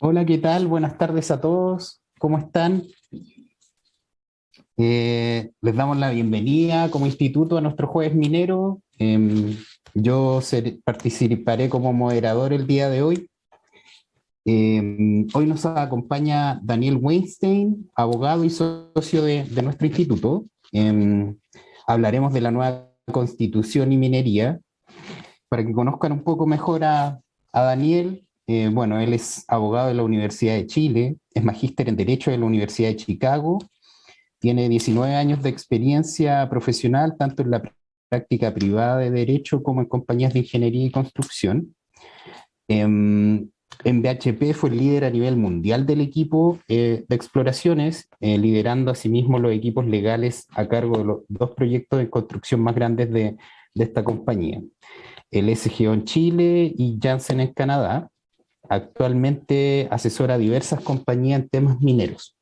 Hola, ¿qué tal? Buenas tardes a todos. ¿Cómo están? Les damos la bienvenida como instituto a nuestro Jueves Minero. Participaré como moderador el día de hoy. Hoy nos acompaña Daniel Weinstein, abogado y socio de nuestro instituto. Hablaremos de la nueva constitución y minería. Para que conozcan un poco mejor a Daniel, bueno, él es abogado de la Universidad de Chile, es magíster en Derecho de la Universidad de Chicago, tiene 19 años de experiencia profesional, tanto en la práctica privada de Derecho como en compañías de ingeniería y construcción. En BHP fue el líder a nivel mundial del equipo de exploraciones, liderando asimismo los equipos legales a cargo de los dos proyectos de construcción más grandes de esta compañía, el SGO en Chile y Janssen en Canadá. Actualmente asesora a diversas compañías en temas mineros.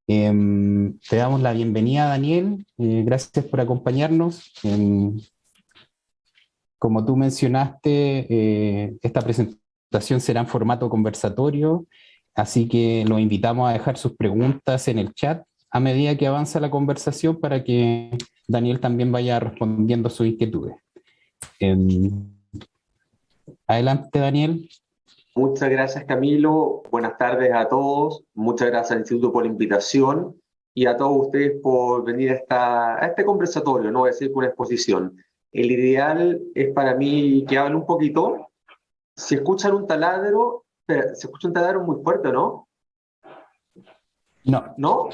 Te damos la bienvenida, Daniel. Gracias por acompañarnos. Como tú mencionaste, esta presentación será en formato conversatorio, así que los invitamos a dejar sus preguntas en el chat a medida que avanza la conversación para que Daniel también vaya respondiendo sus inquietudes. Adelante, Daniel. Muchas gracias, Camilo. Buenas tardes a todos. Muchas gracias al Instituto por la invitación y a todos ustedes por venir a este conversatorio, no voy a decir que una exposición. El ideal es para mí que hablen un poquito. Si escuchan un taladro, se escucha un taladro muy fuerte, ¿no? No. ¿No?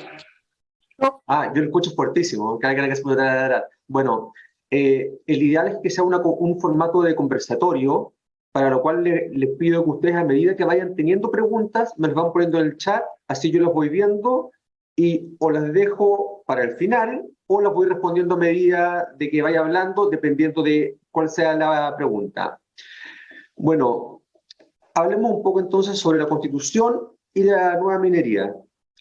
Ah, yo lo escucho fuertísimo, cada vez que se puede taladrar. Bueno, el ideal es que sea un formato de conversatorio, para lo cual les pido que ustedes, a medida que vayan teniendo preguntas, me las van poniendo en el chat, así yo las voy viendo y o las dejo para el final o las voy respondiendo a medida de que vaya hablando, dependiendo de cuál sea la pregunta. Bueno, hablemos un poco entonces sobre la Constitución y la nueva minería.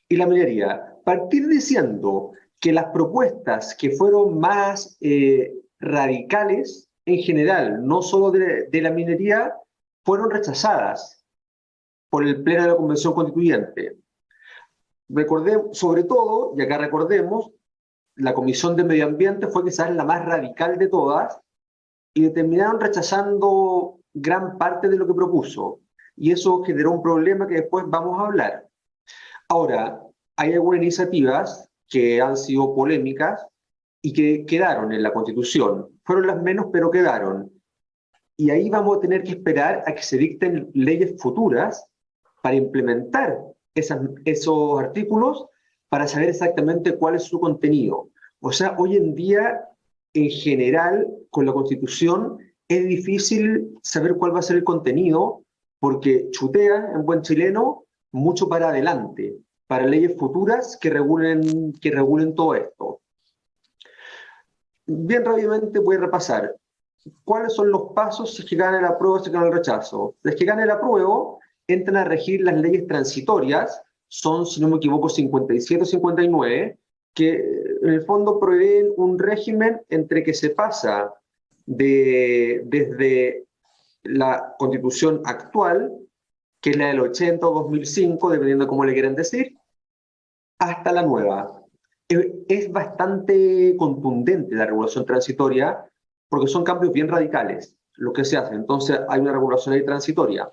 Y la minería. Partir diciendo que las propuestas que fueron más radicales en general, no solo de la minería, fueron rechazadas por el Pleno de la Convención Constituyente. Recordemos, sobre todo, y acá recordemos, la Comisión de Medio Ambiente fue quizás la más radical de todas y terminaron rechazando gran parte de lo que propuso. Y eso generó un problema que después vamos a hablar. Ahora, hay algunas iniciativas que han sido polémicas y que quedaron en la Constitución. Fueron las menos, pero quedaron. Y ahí vamos a tener que esperar a que se dicten leyes futuras para implementar esos artículos para saber exactamente cuál es su contenido. O sea, hoy en día, en general, con la Constitución, es difícil saber cuál va a ser el contenido porque chutea, en buen chileno, mucho para adelante, para leyes futuras que regulen todo esto. Bien rápidamente voy a repasar. ¿Cuáles son los pasos si es que gana el apruebo, si es que gana el rechazo? Si es que gana el apruebo, entran a regir las leyes transitorias, son, si no me equivoco, 57 o 59, que en el fondo proveen un régimen entre que se pasa desde la constitución actual, que es la del 80 o 2005, dependiendo de cómo le quieran decir, hasta la nueva. Es bastante contundente la regulación transitoria porque son cambios bien radicales lo que se hace. Entonces hay una regulación ahí transitoria.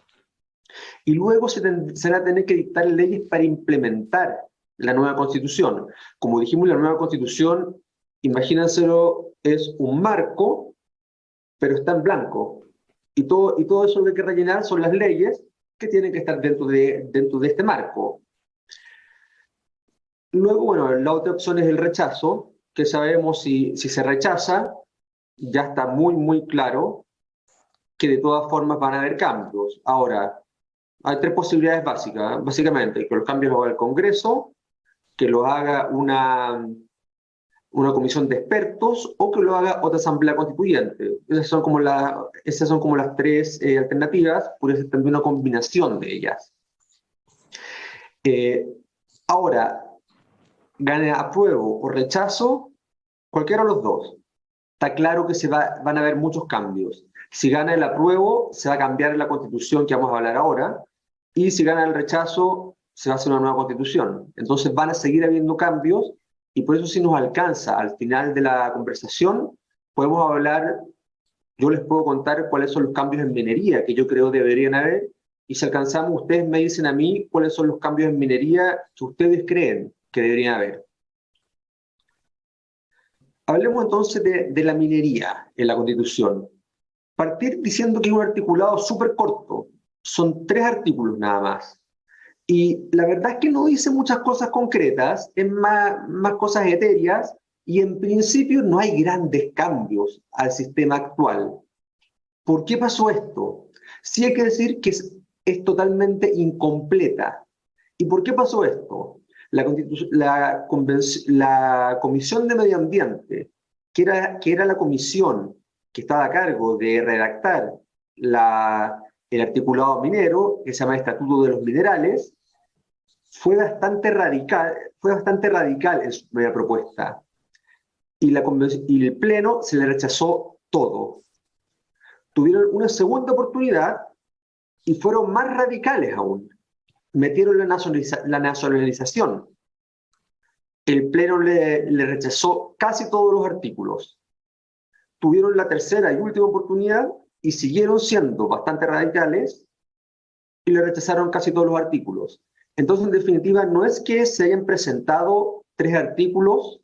Y luego se van a tener que dictar leyes para implementar la nueva constitución. Como dijimos, la nueva constitución, imagínenselo, es un marco, pero está en blanco. Y todo eso que hay que rellenar son las leyes que tienen que estar dentro de este marco. Luego, bueno, la otra opción es el rechazo, que sabemos si se rechaza, ya está muy, muy claro que de todas formas van a haber cambios. Ahora, hay tres posibilidades básicas, básicamente, que los cambios los haga el Congreso, que lo haga una comisión de expertos o que lo haga otra asamblea constituyente. Esas son como las tres alternativas, puede ser también una combinación de ellas. Eh, Ahora, gane apruebo o rechazo, cualquiera de los dos. Está claro que van a haber muchos cambios. Si gana el apruebo, se va a cambiar la constitución que vamos a hablar ahora. y si gana el rechazo, se va a hacer una nueva constitución. Entonces van a seguir habiendo cambios, y por eso si nos alcanza al final de la conversación, podemos hablar, yo les puedo contar cuáles son los cambios en minería que yo creo deberían haber, y si alcanzamos, ustedes me dicen a mí cuáles son los cambios en minería que ustedes creen que deberían haber. Hablemos entonces de la minería en la Constitución. Partir diciendo que es un articulado súper corto. Son 3 artículos nada más. Y la verdad es que no dice muchas cosas concretas, es más cosas etéreas, y en principio no hay grandes cambios al sistema actual. ¿Por qué pasó esto? Sí hay que decir que es totalmente incompleta. ¿Y por qué pasó esto? La Comisión de Medio Ambiente, que era la comisión que estaba a cargo de redactar el articulado minero, que se llama Estatuto de los Minerales, fue bastante radical en su primera propuesta. Y el Pleno se le rechazó todo. Tuvieron una segunda oportunidad y fueron más radicales aún. Metieron la nacionalización. El Pleno le rechazó casi todos los artículos. Tuvieron la tercera y última oportunidad y siguieron siendo bastante radicales y le rechazaron casi todos los artículos. Entonces, en definitiva, no es que se hayan presentado 3 artículos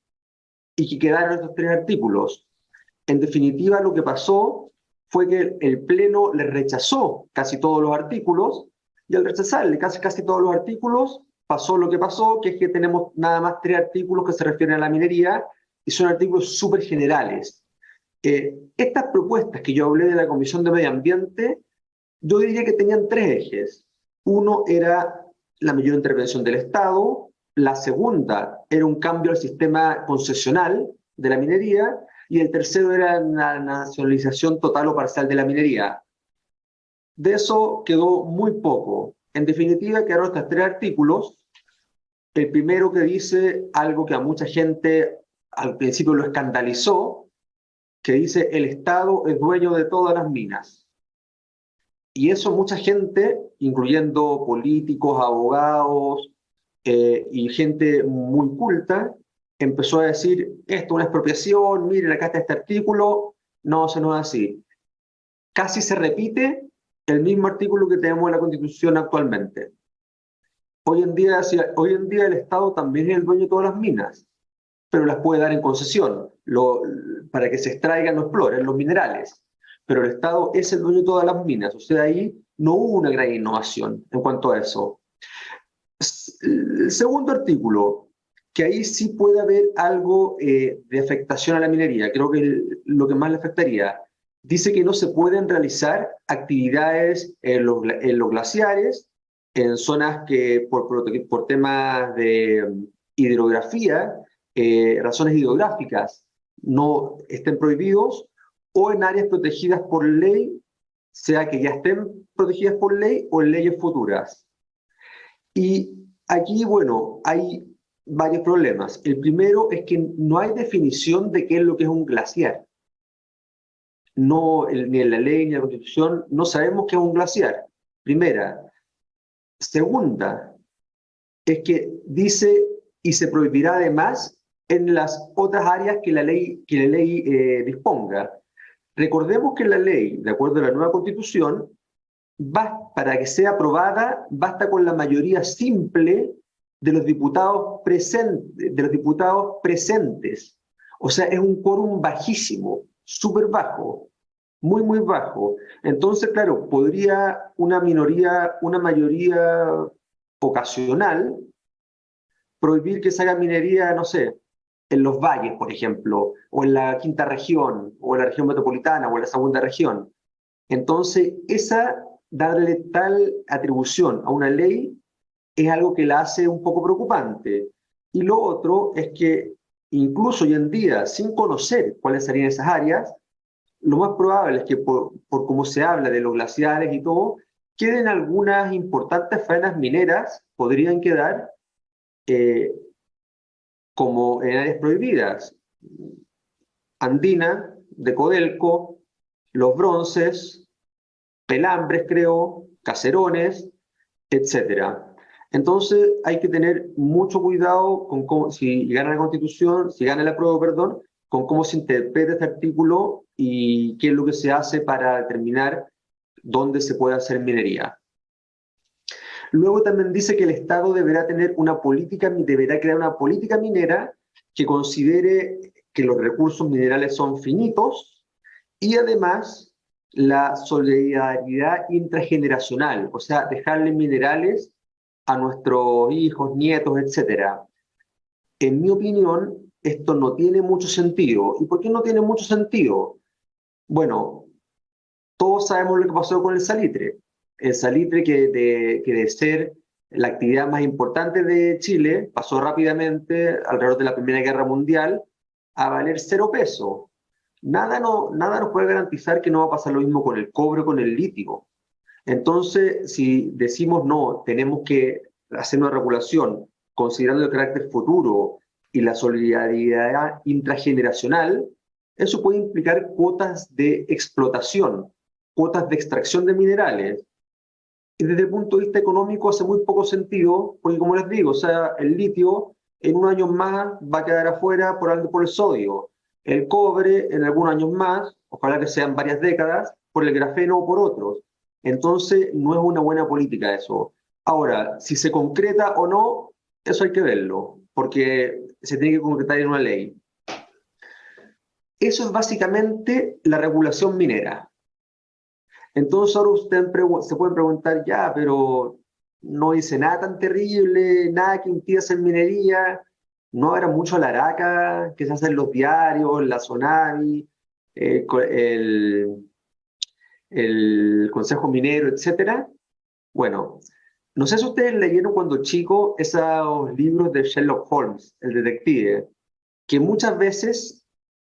y que quedaron estos 3 artículos. En definitiva, lo que pasó fue que el Pleno le rechazó casi todos los artículos, y al rechazarle casi todos los artículos, pasó lo que pasó, que es que tenemos nada más 3 artículos que se refieren a la minería, y son artículos súper generales. Estas propuestas que yo hablé de la Comisión de Medio Ambiente, yo diría que tenían 3 ejes. Uno era la mayor intervención del Estado, la segunda era un cambio al sistema concesional de la minería, y el tercero era la nacionalización total o parcial de la minería. De eso quedó muy poco. En definitiva, quedaron estos 3 artículos. El primero que dice algo que a mucha gente al principio lo escandalizó, que dice el Estado es dueño de todas las minas. Y eso mucha gente, incluyendo políticos, abogados y gente muy culta, empezó a decir, esto es una expropiación, miren, acá está este artículo. No, eso no es así. Casi se repite el mismo artículo que tenemos en la Constitución actualmente. Hoy en día el Estado también es el dueño de todas las minas, pero las puede dar en concesión para que se extraigan, no exploren los minerales. Pero el Estado es el dueño de todas las minas. O sea, ahí no hubo una gran innovación en cuanto a eso. El segundo artículo, que ahí sí puede haber algo de afectación a la minería, creo que lo que más le afectaría, dice que no se pueden realizar actividades en los glaciares, en zonas que por temas de hidrografía, razones hidrográficas, no estén prohibidos, o en áreas protegidas por ley, sea que ya estén protegidas por ley o en leyes futuras. Y aquí, bueno, hay varios problemas. El primero es que no hay definición de qué es lo que es un glaciar. No, ni en la ley ni en la Constitución no sabemos qué es un glaciar. Primera. Segunda, es que dice y se prohibirá además en las otras áreas que la ley disponga. Recordemos que la ley, de acuerdo a la nueva Constitución, para que sea aprobada, basta con la mayoría simple de los diputados presentes. O sea, es un quórum bajísimo, súper bajo, muy, muy bajo. Entonces, claro, podría una mayoría ocasional, prohibir que se haga minería, no sé, en los valles, por ejemplo, o en la quinta región, o en la región metropolitana, o en la segunda región. Entonces, darle tal atribución a una ley es algo que la hace un poco preocupante. Y lo otro es que incluso hoy en día, sin conocer cuáles serían esas áreas, lo más probable es que por cómo se habla de los glaciares y todo, queden algunas importantes faenas mineras, podrían quedar como en áreas prohibidas. Andina, de Codelco, Los Bronces, Pelambres, creo, Caserones, etcétera. Entonces hay que tener mucho cuidado con cómo, si gana la Constitución, si gana el apruebo, perdón, con cómo se interpreta este artículo y qué es lo que se hace para determinar dónde se puede hacer minería. Luego también dice que el Estado deberá tener deberá crear una política minera que considere que los recursos minerales son finitos y además la solidaridad intrageneracional, o sea, dejarle minerales a nuestros hijos, nietos, etcétera. En mi opinión, esto no tiene mucho sentido. ¿Y por qué no tiene mucho sentido? Bueno, todos sabemos lo que pasó con el salitre. El salitre que de ser la actividad más importante de Chile pasó rápidamente, alrededor de la Primera Guerra Mundial, a valer 0 pesos. Nada nos puede garantizar que no va a pasar lo mismo con el cobre o con el litio. Entonces, si decimos no, tenemos que hacer una regulación considerando el carácter futuro y la solidaridad intrageneracional, eso puede implicar cuotas de explotación, cuotas de extracción de minerales. Y desde el punto de vista económico hace muy poco sentido, porque como les digo, o sea, el litio en un año más va a quedar afuera por el sodio. El cobre en algunos años más, ojalá que sean varias décadas, por el grafeno o por otros. Entonces, no es una buena política eso. Ahora, si se concreta o no, eso hay que verlo, porque se tiene que concretar en una ley. Eso es básicamente la regulación minera. Entonces ahora ustedes se pueden preguntar, ya, pero no dice nada tan terrible, nada que impida hacer minería, no habrá mucho la araca que se hace en los diarios, la Sonavi, el Consejo Minero, etcétera. Bueno, no sé si ustedes leyeron cuando chico esos libros de Sherlock Holmes, el detective, que muchas veces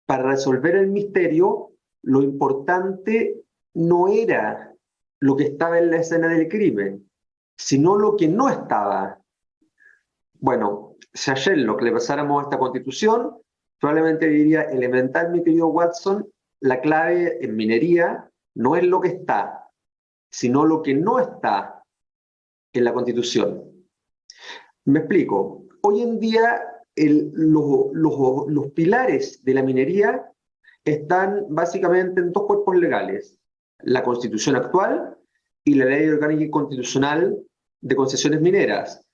para resolver el misterio lo importante no era lo que estaba en la escena del crimen, sino lo que no estaba. Bueno, si a Sherlock le pasáramos esta constitución, probablemente diría, elemental, mi querido Watson, la clave en minería no es lo que está, sino lo que no está en la constitución. Me explico. Hoy en día los pilares de la minería están básicamente en 2 cuerpos legales: la Constitución actual y la Ley Orgánica y Constitucional de Concesiones Mineras,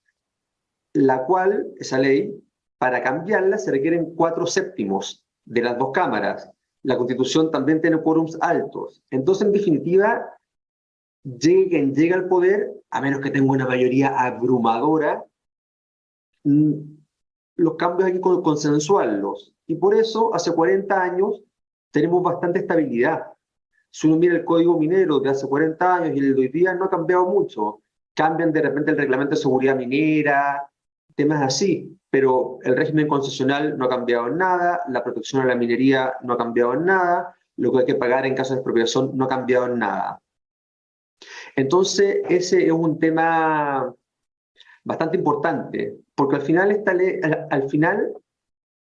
la cual, esa ley, para cambiarla se requieren 4/7 de las 2 cámaras. La Constitución también tiene quórums altos. Entonces, en definitiva, quien llega al poder, a menos que tenga una mayoría abrumadora, los cambios hay que consensuarlos. Y por eso, hace 40 años, tenemos bastante estabilidad. Si uno mira el código minero de hace 40 años y el de hoy día, no ha cambiado mucho. Cambian de repente el reglamento de seguridad minera, temas así, pero el régimen concesional no ha cambiado en nada, la protección a la minería no ha cambiado en nada, lo que hay que pagar en caso de expropiación no ha cambiado en nada. Entonces, ese es un tema bastante importante, porque al final,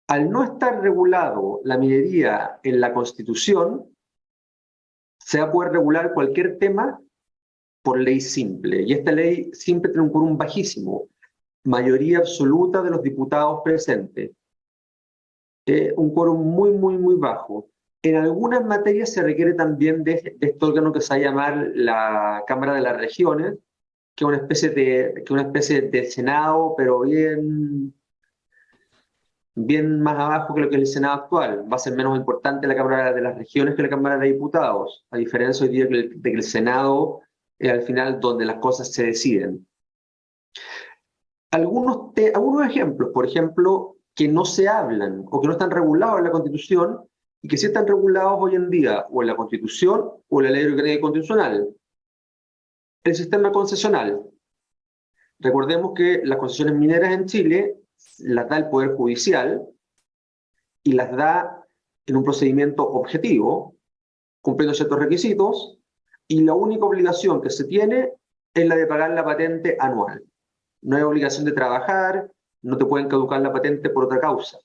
al no estar regulado la minería en la Constitución, se va a poder regular cualquier tema por ley simple. Y esta ley siempre tiene un quórum bajísimo, mayoría absoluta de los diputados presentes. Un quórum muy, muy, muy bajo. En algunas materias se requiere también de este órgano que se va a llamar la Cámara de las Regiones, que es una especie de Senado, pero bien más abajo que lo que es el Senado actual. Va a ser menos importante la Cámara de las Regiones que la Cámara de Diputados, a diferencia hoy día de que el Senado es al final donde las cosas se deciden. Algunos ejemplos, por ejemplo, que no se hablan o que no están regulados en la Constitución y que sí están regulados hoy en día o en la Constitución o en la Ley Orgánica Constitucional. El sistema concesional. Recordemos que las concesiones mineras en Chile las da el Poder Judicial y las da en un procedimiento objetivo, cumpliendo ciertos requisitos, y la única obligación que se tiene es la de pagar la patente anual. No hay obligación de trabajar, no te pueden caducar la patente por otra causa.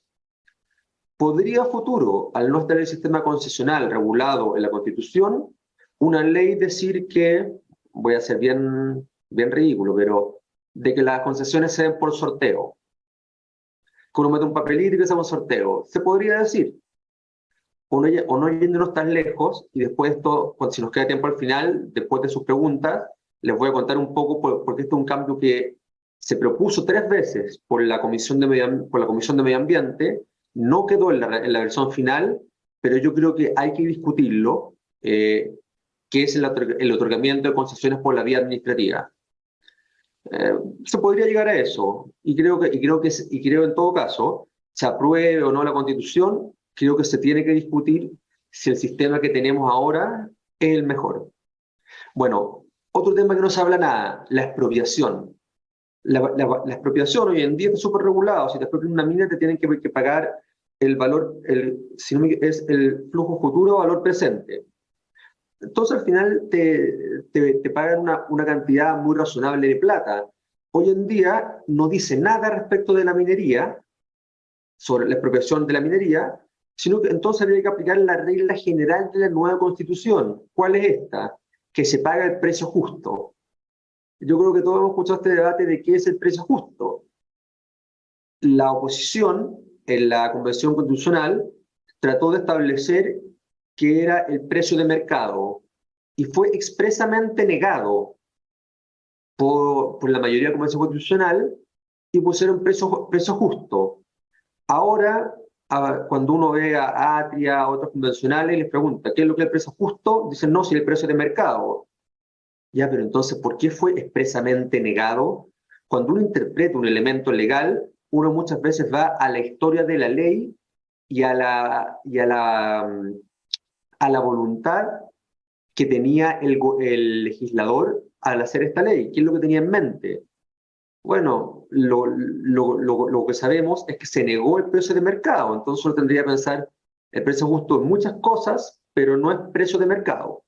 ¿Podría a futuro, al no estar el sistema concesional regulado en la Constitución, una ley decir que, voy a ser bien bien ridículo, pero de que las concesiones se den por sorteo, que uno mete un papelito y que sea un sorteo, se podría decir, o no yéndonos tan lejos, y después esto, si nos queda tiempo al final, después de sus preguntas, les voy a contar un poco, porque este es un cambio que se propuso 3 veces por la Comisión de Medio Ambiente, no quedó en la versión final, pero yo creo que hay que discutirlo, que es el otorgamiento de concesiones por la vía administrativa. Se podría llegar a eso, y creo en todo caso, se apruebe o no la Constitución, creo que se tiene que discutir si el sistema que tenemos ahora es el mejor. Bueno, otro tema que no se habla nada, la expropiación. La expropiación hoy en día está súper regulado. Si te expropian una mina, te tienen que pagar el valor, si no es el flujo futuro o valor presente. Entonces al final te pagan una cantidad muy razonable de plata. Hoy en día no dice nada respecto de la minería, sobre la expropiación de la minería, sino que entonces habría que aplicar la regla general de la nueva Constitución. ¿Cuál es esta? Que se paga el precio justo. Yo creo que todos hemos escuchado este debate de qué es el precio justo. La oposición en la Convención Constitucional trató de establecer que era el precio de mercado y fue expresamente negado por la mayoría de la Convención Constitucional y pusieron precio justo. Ahora, cuando uno ve a Atria, a otros convencionales, y les pregunta, ¿qué es lo que es el precio justo? Dicen, no, si el precio de mercado. Ya, pero entonces, ¿por qué fue expresamente negado? Cuando uno interpreta un elemento legal, uno muchas veces va a la historia de la ley y a la voluntad que tenía el legislador al hacer esta ley. ¿Qué es lo que tenía en mente? Bueno, lo que sabemos es que se negó el precio de mercado, entonces uno tendría que pensar el precio justo en muchas cosas, pero no es precio de mercado.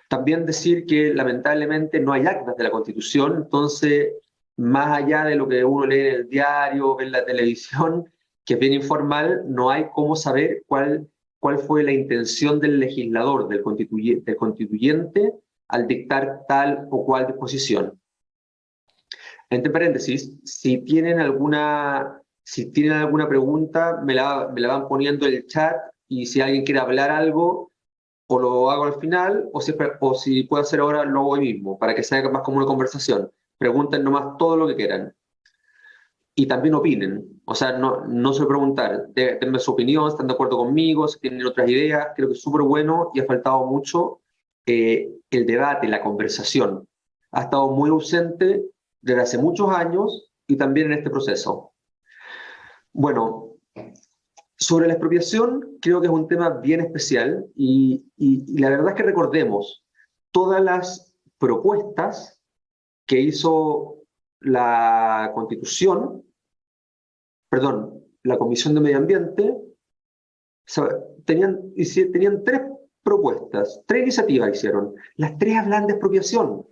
También decir que lamentablemente no hay actas de la Constitución, entonces más allá de lo que uno lee en el diario, ve en la televisión, que es bien informal, no hay cómo saber cuál fue la intención del legislador, del constituyente, al dictar tal o cual disposición. Entre paréntesis, si tienen alguna pregunta, me la van poniendo en el chat, y si alguien quiere hablar algo, o lo hago al final, o si puedo hacer ahora, lo hago hoy mismo, para que sea más como una conversación. Pregunten nomás todo lo que quieran. Y también opinen. O sea, no se preguntar, denme su opinión, están de acuerdo conmigo, si tienen otras ideas. Creo que es súper bueno y ha faltado mucho el debate, la conversación. Ha estado muy ausente desde hace muchos años y también en este proceso. Bueno, sobre la expropiación, creo que es un tema bien especial y la verdad es que recordemos todas las propuestas que hizo la Constitución, perdón, la Comisión de Medio Ambiente, tenían 3 propuestas, 3 iniciativas hicieron. Las 3 hablan de expropiación.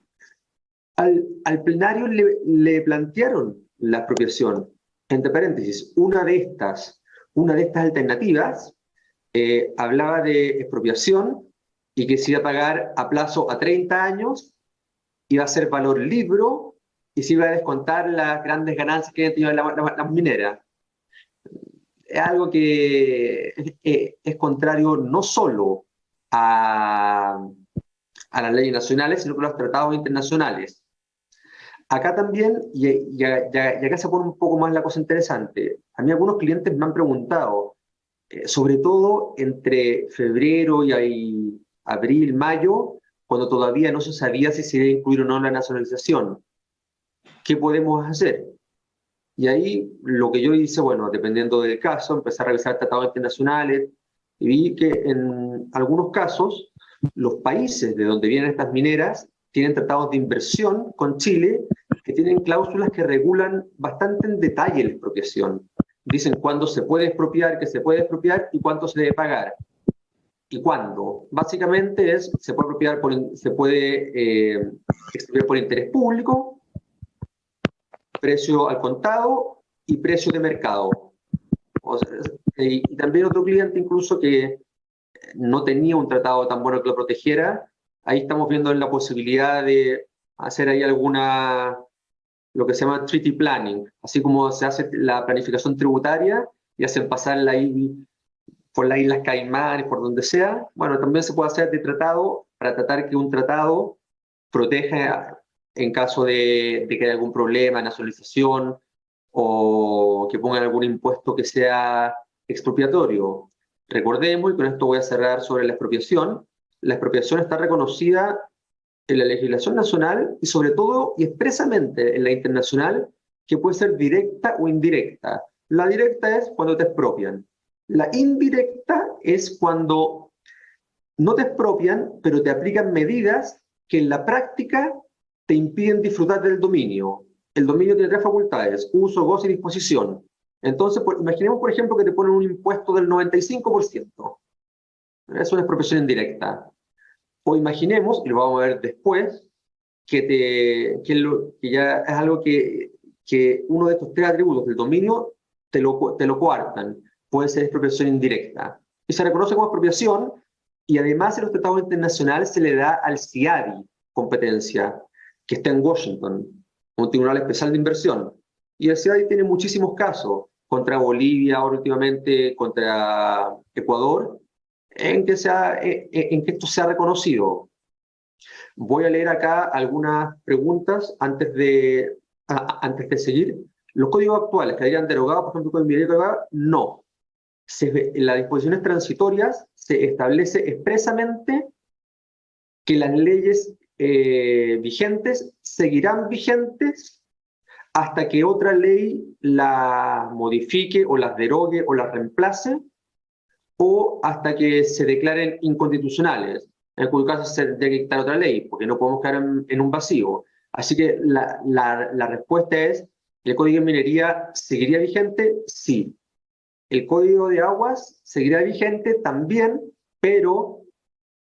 Al plenario le plantearon la expropiación. Entre paréntesis, una de estas alternativas hablaba de expropiación y que se iba a pagar a plazo a 30 años, iba a ser valor libro y se iba a descontar las grandes ganancias que habían tenido las mineras. Es algo que es contrario no solo a las leyes nacionales, sino que a los tratados internacionales. Acá también, y acá se pone un poco más la cosa interesante, a mí algunos clientes me han preguntado, sobre todo entre febrero y abril, mayo, cuando todavía no se sabía si se iba a incluir o no la nacionalización, ¿qué podemos hacer? Y ahí lo que yo hice, bueno, dependiendo del caso, empecé a revisar tratados internacionales y vi que en algunos casos los países de donde vienen estas mineras tienen tratados de inversión con Chile que tienen cláusulas que regulan bastante en detalle la expropiación. Dicen cuándo se puede expropiar, qué se puede expropiar y cuánto se debe pagar. ¿Y cuándo? Básicamente se puede expropiar por interés público, precio al contado y precio de mercado. O sea, y también otro cliente incluso que no tenía un tratado tan bueno que lo protegiera, ahí estamos viendo la posibilidad de hacer ahí lo que se llama treaty planning, así como se hace la planificación tributaria y hacen pasarla ahí por las Islas Caimán, por donde sea. Bueno, también se puede hacer de tratado para tratar que un tratado proteja en caso de que haya algún problema, nacionalización o que pongan algún impuesto que sea expropiatorio. Recordemos, y con esto voy a cerrar sobre la expropiación está reconocida en la legislación nacional y sobre todo y expresamente en la internacional, que puede ser directa o indirecta. La directa es cuando te expropian. La indirecta es cuando no te expropian, pero te aplican medidas que en la práctica te impiden disfrutar del dominio. El dominio tiene tres facultades: uso, goce y disposición. Entonces, imaginemos, por ejemplo, que te ponen un impuesto del 95%. Es una expropiación indirecta. O imaginemos, y lo vamos a ver después, que ya es algo que uno de estos tres atributos del dominio te lo coartan. Puede ser expropiación indirecta. Y se reconoce como expropiación, y además en los tratados internacionales se le da al CIADI competencia, que está en Washington, un tribunal especial de inversión. Y el CIADI tiene muchísimos casos, contra Bolivia, ahora últimamente contra Ecuador, en que esto se ha reconocido. Voy a leer acá algunas preguntas antes de seguir. Los códigos actuales que hayan derogado, por ejemplo, el Código Minero, no. En las disposiciones transitorias se establece expresamente que las leyes vigentes seguirán vigentes hasta que otra ley la modifique o las derogue o las reemplace, o hasta que se declaren inconstitucionales, en cuyo caso se debe dictar otra ley, porque no podemos quedar en un vacío. Así que la respuesta es: ¿el Código de Minería seguiría vigente? Sí. El Código de Aguas seguirá vigente también, pero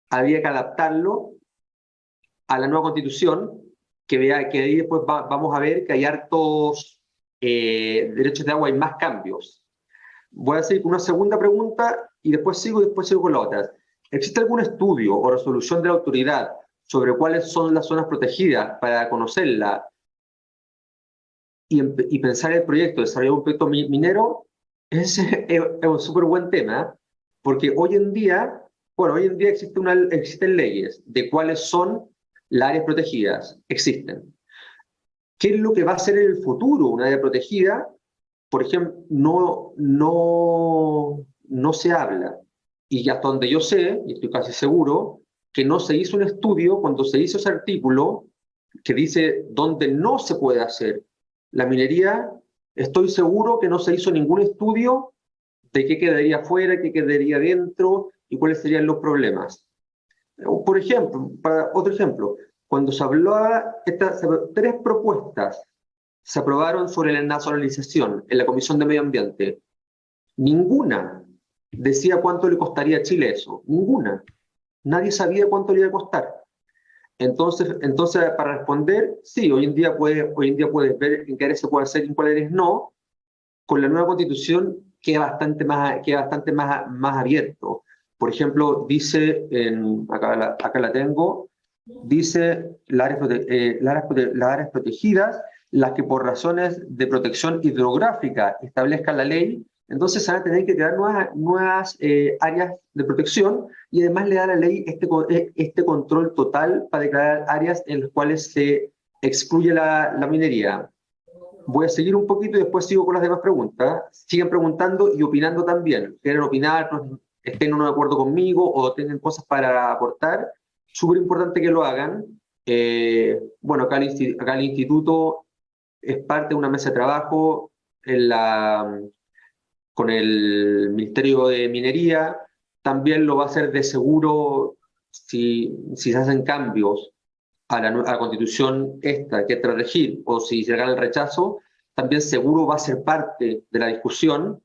había que adaptarlo a la nueva Constitución, que ahí después vamos a ver que hay hartos derechos de agua y más cambios. Voy a seguir con una segunda pregunta y después sigo con la otra. ¿Existe algún estudio o resolución de la autoridad sobre cuáles son las zonas protegidas para conocerla y pensar el proyecto, desarrollar un proyecto minero? Es un súper buen tema, porque hoy en día existen leyes de cuáles son las áreas protegidas. Existen. ¿Qué es lo que va a ser en el futuro una área protegida? Por ejemplo, no se habla, y hasta donde yo sé, y estoy casi seguro, que no se hizo un estudio cuando se hizo ese artículo que dice dónde no se puede hacer la minería. Estoy seguro que no se hizo ningún estudio de qué quedaría fuera, qué quedaría dentro y cuáles serían los problemas. Por ejemplo, para otro ejemplo, cuando se hablaba, tres propuestas se aprobaron sobre la nacionalización en la Comisión de Medio Ambiente. Ninguna decía cuánto le costaría a Chile eso. Ninguna. Nadie sabía cuánto le iba a costar. Entonces, para responder, sí, hoy en día puedes ver en qué áreas se puede hacer y en cuáles áreas no. Con la nueva Constitución queda bastante más abierto. Por ejemplo, dice, acá la tengo, dice las áreas protegidas, las que por razones de protección hidrográfica establezca la ley. Entonces se van a tener que crear nuevas áreas de protección, y además le da a la ley este control total para declarar áreas en las cuales se excluye la minería. Voy a seguir un poquito y después sigo con las demás preguntas. Siguen preguntando y opinando también. Quieren opinar, estén o no de acuerdo conmigo o tengan cosas para aportar. Súper importante que lo hagan. Bueno, acá el instituto es parte de una mesa de trabajo con el Ministerio de Minería. También lo va a hacer de seguro si se hacen cambios a la Constitución esta, que es tras regir, o si se gana el rechazo, también seguro va a ser parte de la discusión,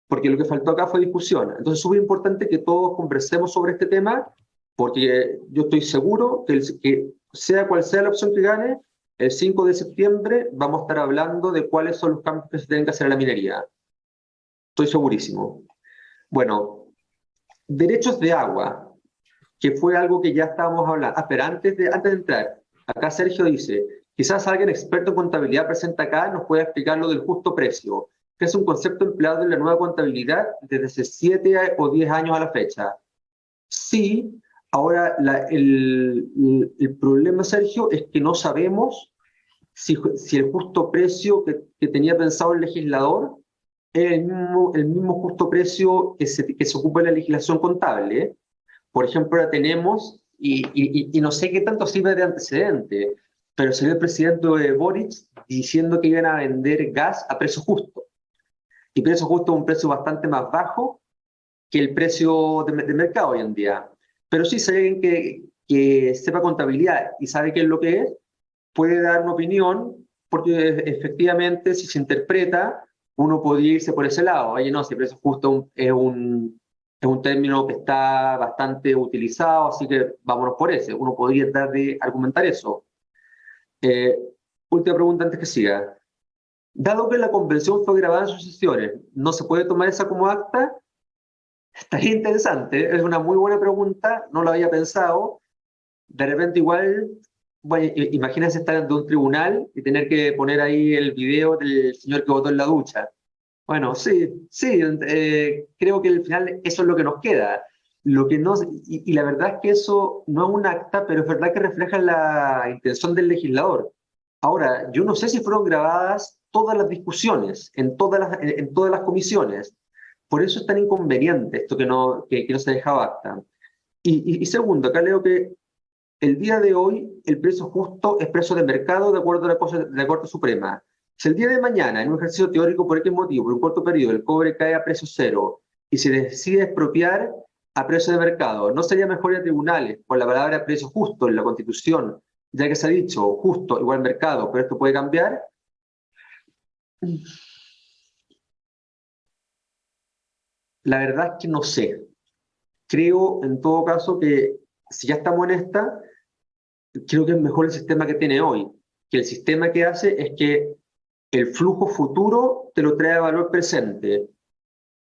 porque lo que faltó acá fue discusión. Entonces es súper importante que todos conversemos sobre este tema, porque yo estoy seguro que sea cual sea la opción que gane, el 5 de septiembre vamos a estar hablando de cuáles son los cambios que se tienen que hacer en la minería. Estoy segurísimo. Bueno, derechos de agua, que fue algo que ya estábamos hablando. Pero antes de entrar, Acá Sergio dice, quizás alguien experto en contabilidad presente acá nos pueda explicar lo del justo precio, que es un concepto empleado en la nueva contabilidad desde hace 7 o 10 años a la fecha. Sí, ahora el problema, Sergio, es que no sabemos si el justo precio que tenía pensado el legislador es el mismo justo precio que se ocupa en la legislación contable, ¿eh? Por ejemplo, ahora tenemos, y no sé qué tanto sirve de antecedente, pero salió el presidente Boric diciendo que iban a vender gas a precio justo. Y precio justo es un precio bastante más bajo que el precio de mercado hoy en día. Pero sí, si hay alguien que sepa contabilidad y sabe qué es lo que es, puede dar una opinión, porque efectivamente, si se interpreta, uno podría irse por ese lado. Oye, no, si precio justo es un término que está bastante utilizado, así que vámonos por ese. Uno podría tratar de argumentar eso. Eh, Última pregunta antes que siga. Dado que la convención fue grabada en sucesiones, ¿no se puede tomar esa como acta? Estaría interesante, es una muy buena pregunta, no lo había pensado. De repente igual, bueno, imagínense estar ante un tribunal y tener que poner ahí el video del señor que votó en la ducha. Bueno, sí, sí, creo que al final eso es lo que nos queda. Lo que no, y la verdad es que eso no es un acta, pero es verdad que refleja la intención del legislador. Ahora, yo no sé si fueron grabadas todas las discusiones en todas las comisiones. Por eso es tan inconveniente esto que no se dejaba acta. Y segundo, acá leo que el día de hoy el precio justo es precio de mercado de acuerdo a la Corte Suprema. Si el día de mañana, en un ejercicio teórico por X motivo, por un corto periodo, el cobre cae a precio cero y se decide expropiar a precio de mercado, ¿no sería mejor ir a tribunales por la palabra precio justo en la Constitución, ya que se ha dicho justo igual mercado, pero esto puede cambiar? La verdad es que no sé. Creo, en todo caso, que si ya estamos en esta, creo que es mejor el sistema que tiene hoy, que el sistema que hace es que el flujo futuro te lo trae a valor presente.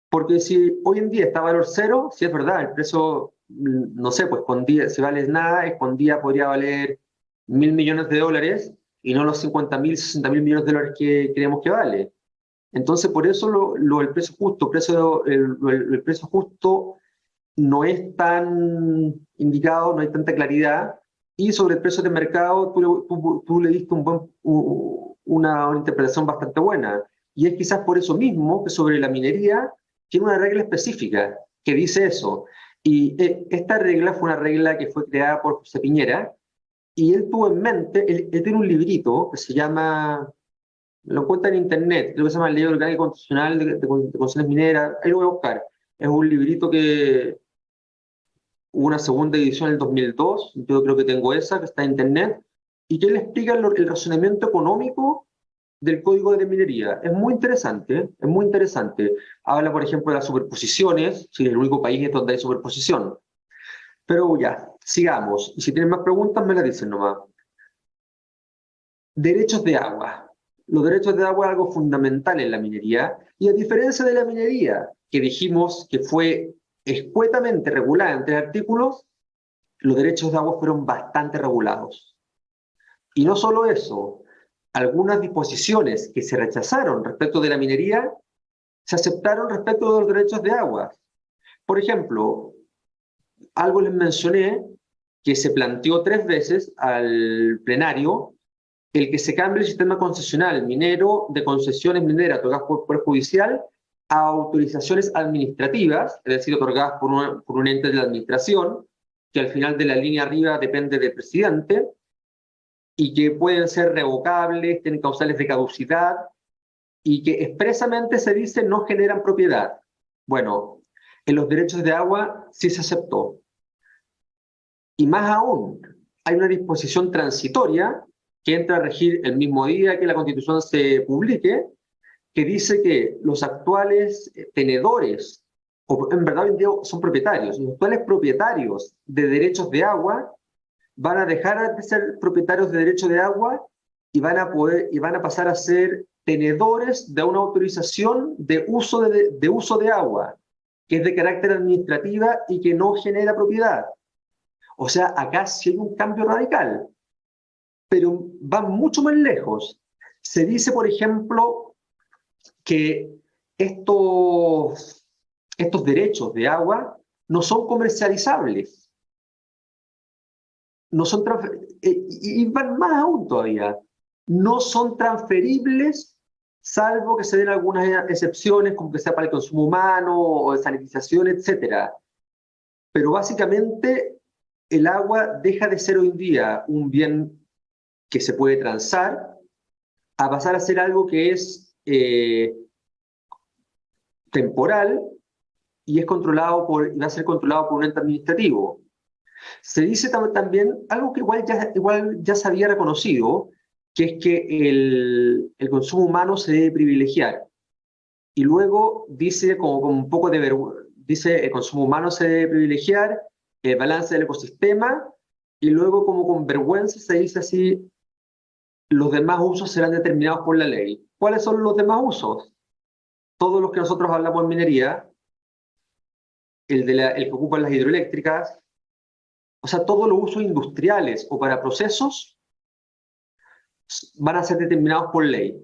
Porque si hoy en día está a valor cero, si es verdad, el precio, no sé, pues con día, si vale nada, escondía podría valer 1.000 millones de dólares y no los 50.000, 60.000 millones de dólares que creemos que vale. Entonces, por eso el precio justo, el precio justo no es tan indicado, no hay tanta claridad, y sobre el precio de mercado tú le diste una interpretación bastante buena, y es quizás por eso mismo que sobre la minería tiene una regla específica que dice eso, y esta regla fue una regla que fue creada por José Piñera, y él tuvo en mente, él tiene un librito que se llama, lo encuentra en internet, creo que se llama Ley Orgánica y Constitucional de Concesiones Mineras, ahí lo voy a buscar, es un librito que hubo una segunda edición en el 2002, yo creo que tengo esa, que está en internet, y que él explica el razonamiento económico del código de minería. Es muy interesante, ¿eh? Es muy interesante. Habla, por ejemplo, de las superposiciones, si es el único país donde hay superposición. Pero ya, sigamos. Y si tienen más preguntas, me las dicen nomás. Derechos de agua. Los derechos de agua es algo fundamental en la minería, y a diferencia de la minería, que dijimos que fue escuetamente regulada en 3 artículos, los derechos de agua fueron bastante regulados. Y no solo eso, algunas disposiciones que se rechazaron respecto de la minería se aceptaron respecto de los derechos de agua. Por ejemplo, algo les mencioné que se planteó 3 veces al plenario, el que se cambie el sistema concesional minero de concesiones mineras otorgadas por Poder Judicial a autorizaciones administrativas, es decir, otorgadas por un ente de la administración, que al final de la línea arriba depende del presidente, y que pueden ser revocables, tienen causales de caducidad, y que expresamente se dice no generan propiedad. Bueno, en los derechos de agua sí se aceptó. Y más aún, hay una disposición transitoria que entra a regir el mismo día que la Constitución se publique, que dice que los actuales tenedores, o en verdad hoy en día son propietarios, los actuales propietarios de derechos de agua van a dejar de ser propietarios de derechos de agua y van a pasar a ser tenedores de una autorización de uso de agua, que es de carácter administrativa y que no genera propiedad. O sea, acá sí hay un cambio radical. pero van mucho más lejos. Se dice, por ejemplo, que estos derechos de agua no son comercializables. No son y van más aún todavía. No son transferibles, salvo que se den algunas excepciones, como que sea para el consumo humano o de sanitización, etc. Pero básicamente el agua deja de ser hoy en día un bien que se puede transar a pasar a ser algo que es temporal y es controlado va a ser controlado por un ente administrativo. Se dice también algo que igual ya se había reconocido, que es que el consumo humano se debe privilegiar. Y luego dice, como un poco de vergüenza, dice el consumo humano se debe privilegiar, el balance del ecosistema, y luego como con vergüenza se dice así, los demás usos serán determinados por la ley. ¿Cuáles son los demás usos? Todos los que nosotros hablamos en minería, el que ocupan las hidroeléctricas, o sea, todos los usos industriales o para procesos van a ser determinados por ley.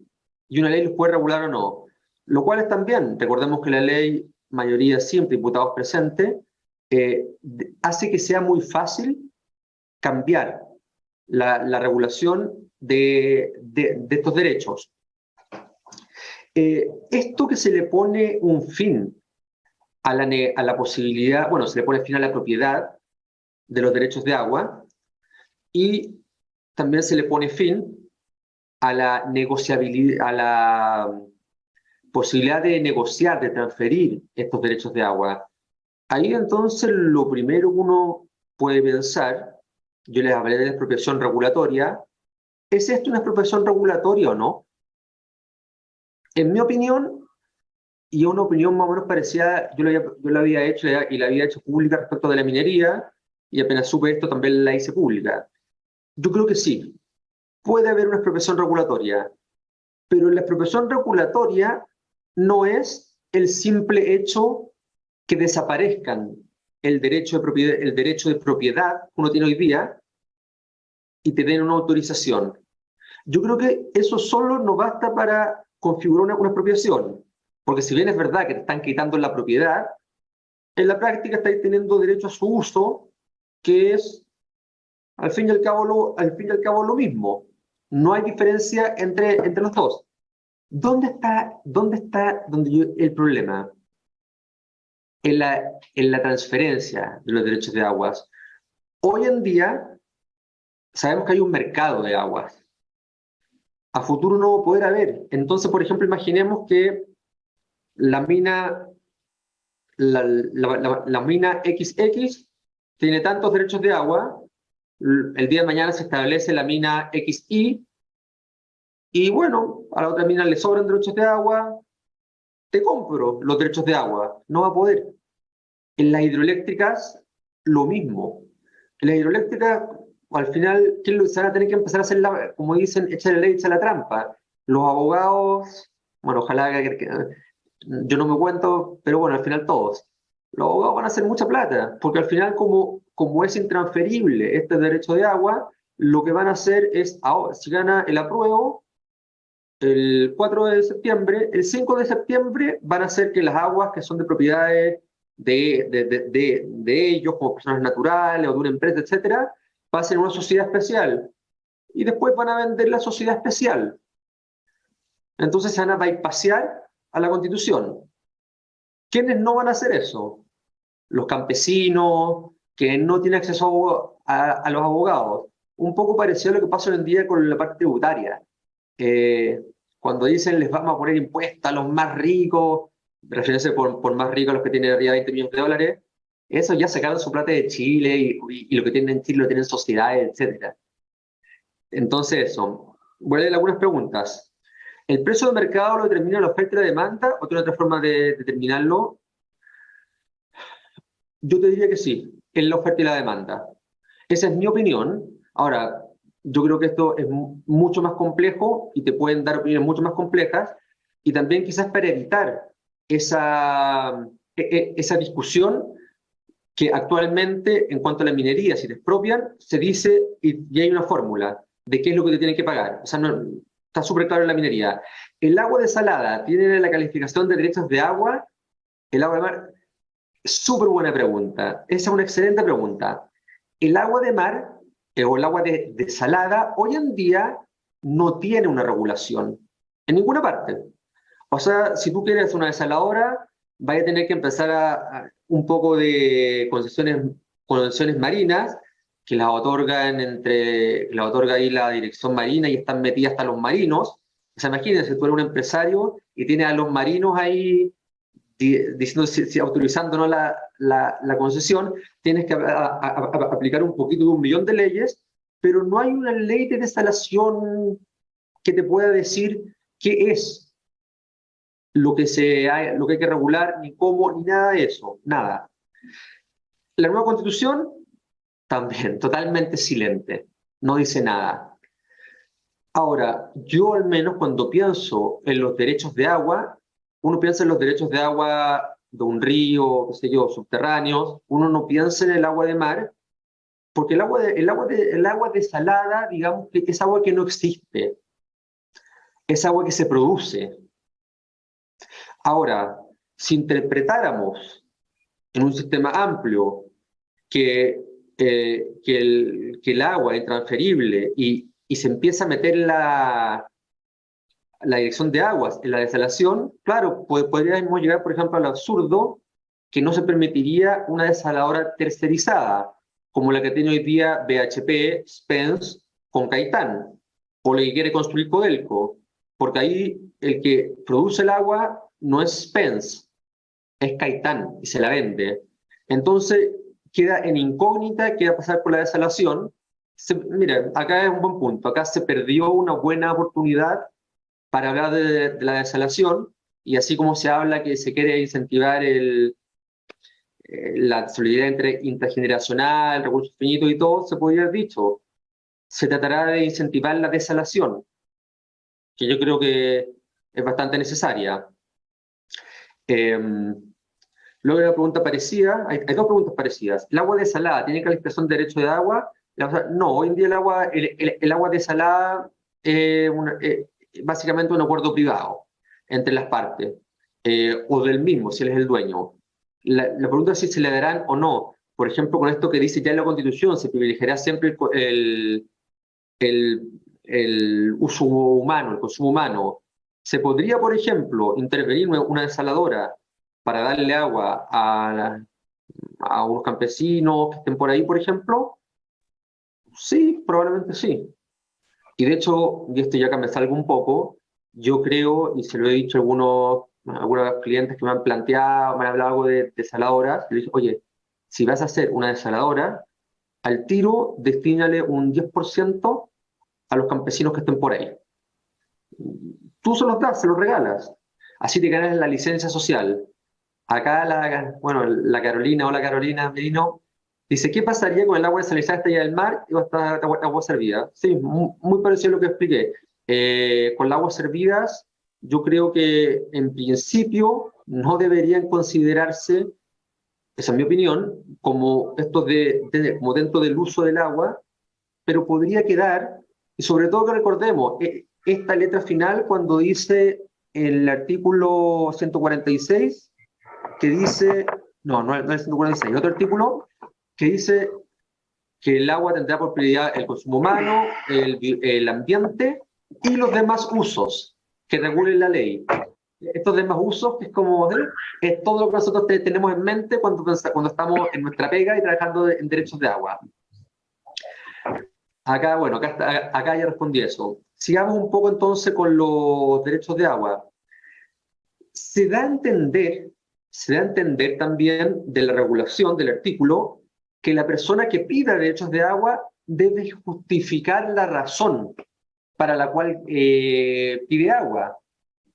Y una ley los puede regular o no. Lo cual es también, recordemos que la ley, mayoría siempre, diputados presentes, hace que sea muy fácil cambiar la regulación de estos derechos. Esto que se le pone un fin a la posibilidad, bueno, se le pone fin a la propiedad de los derechos de agua y también se le pone fin a la negociabilidad, a la posibilidad de negociar, de transferir estos derechos de agua. Ahí entonces lo primero que uno puede pensar, yo les hablé de la expropiación regulatoria, ¿es esto una expropiación regulatoria o no? En mi opinión, y una opinión más o menos parecida, yo la había hecho y la había hecho pública respecto de la minería, y apenas supe esto también la hice pública. Yo creo que sí, puede haber una expropiación regulatoria, pero la expropiación regulatoria no es el simple hecho que desaparezcan el derecho de propiedad que uno tiene hoy día y te den una autorización. Yo creo que eso solo no basta para configurar una expropiación, porque si bien es verdad que te están quitando la propiedad, en la práctica estáis teniendo derecho a su uso, que es al fin y al cabo lo mismo. No hay diferencia entre los dos. ¿Dónde está el problema? En la transferencia de los derechos de aguas. Hoy en día sabemos que hay un mercado de aguas. A futuro no va a poder haber. Entonces, por ejemplo, imaginemos que la mina XX tiene tantos derechos de agua, el día de mañana se establece la mina XY, y bueno, a la otra mina le sobran derechos de agua, te compro los derechos de agua. No va a poder. En las hidroeléctricas, lo mismo. En las hidroeléctricas, al final, se van a tener que empezar a hacer, como dicen, echa la ley, echa la trampa. Los abogados, bueno, ojalá yo no me cuento, pero bueno, al final todos. Los abogados van a hacer mucha plata, porque al final, como es intransferible este derecho de agua, lo que van a hacer es, si gana el apruebo, el 4 de septiembre, el 5 de septiembre van a hacer que las aguas que son de propiedades de ellos, como personas naturales o de una empresa, etcétera, pasen a una sociedad especial. Y después van a vender la sociedad especial. Entonces se van a bypassear a la Constitución. ¿Quiénes no van a hacer eso? Los campesinos, que no tienen acceso a los abogados. Un poco parecido a lo que pasa hoy en día con la parte tributaria. Cuando dicen les vamos a poner impuestos a los más ricos, refiriéndose por más ricos a los que tienen arriba de 20 millones de dólares, eso ya sacaron su plata de Chile y lo que tienen en Chile lo tienen en sociedades, etc. Entonces eso. Voy a leer algunas preguntas. ¿El precio de mercado lo determina la oferta y la demanda o tiene otra forma de determinarlo? Yo te diría que sí, es la oferta y la demanda. Esa es mi opinión. Ahora, yo creo que esto es mucho más complejo y te pueden dar opiniones mucho más complejas y también quizás para evitar esa discusión que actualmente en cuanto a la minería, si te expropian, se dice y hay una fórmula. de qué es lo que te tienen que pagar. O sea, no, está súper claro en la minería. ¿El agua desalada tiene la calificación de derechos de agua? ¿El agua de mar? Súper buena pregunta. Esa es una excelente pregunta. El agua de mar o el agua desalada hoy en día no tiene una regulación en ninguna parte. O sea, si tú quieres una desaladora, vas a tener que empezar un poco de concesiones marinas que las otorgan que las otorga ahí la dirección marina y están metidas hasta los marinos. O sea, imagínense, tú eres un empresario y tienes a los marinos ahí diciendo, autorizándonos la concesión, tienes que aplicar un poquito de 1 millón de leyes, pero no hay una ley de desalación que te pueda decir qué es lo que hay que regular, ni cómo, ni nada de eso, nada. La nueva constitución, también, totalmente silente, no dice nada. Ahora, yo al menos cuando pienso en los derechos de agua, uno piensa en los derechos de agua de un río, qué sé yo, subterráneos, uno no piensa en el agua de mar, porque el agua desalada, digamos que es agua que no existe, es agua que se produce. Ahora, si interpretáramos en un sistema amplio que el agua es intransferible y se empieza a meter la dirección de aguas en la desalación, claro, podríamos llegar, por ejemplo, al absurdo que no se permitiría una desaladora tercerizada, como la que tiene hoy día BHP, Spence, con Caitán, o la que quiere construir Codelco, porque ahí el que produce el agua no es Spence, es Caitán y se la vende. Entonces queda en incógnita qué va a pasar con la desalación. Mira, acá es un buen punto, acá se perdió una buena oportunidad para hablar de la desalación, y así como se habla que se quiere incentivar la solidaridad intergeneracional, recursos finitos y todo, se podría haber dicho, se tratará de incentivar la desalación, que yo creo que es bastante necesaria. Luego hay una pregunta parecida, hay dos preguntas parecidas. ¿El agua desalada tiene calificación de derecho de agua? No, hoy en día el agua desalada es básicamente un acuerdo privado entre las partes, o del mismo, si él es el dueño. La pregunta es si se le darán o no. Por ejemplo, con esto que dice ya en la Constitución, se privilegiará siempre el uso humano, el consumo humano. ¿Se podría, por ejemplo, intervenir una desaladora para darle agua a unos campesinos que estén por ahí, por ejemplo? Sí, probablemente sí. Y de hecho, y esto ya que me salgo un poco, yo creo, y se lo he dicho a algunos clientes que me han planteado, me han hablado algo de desaladoras, le dije, oye, si vas a hacer una desaladora, al tiro destínale un 10% a los campesinos que estén por ahí. Tú se los das, se los regalas. Así te ganas la licencia social. Acá la Carolina, hola Carolina Merino, dice, ¿qué pasaría con el agua desalinizada está allá del mar y va a estar agua servida? Sí, muy parecido a lo que expliqué. Con las aguas servidas, yo creo que en principio no deberían considerarse, esa es mi opinión, como como dentro del uso del agua, pero podría quedar, y sobre todo que recordemos, esta letra final cuando dice el artículo 146, que dice, no es el 146, otro artículo que dice que el agua tendrá por prioridad el consumo humano, el ambiente y los demás usos que regulen la ley. Estos demás usos, que es todo lo que nosotros tenemos en mente cuando estamos en nuestra pega y trabajando en derechos de agua. Acá, bueno, acá ya respondí eso. Sigamos un poco entonces con los derechos de agua. Se da a entender también de la regulación del artículo que la persona que pida derechos de agua debe justificar la razón para la cual pide agua.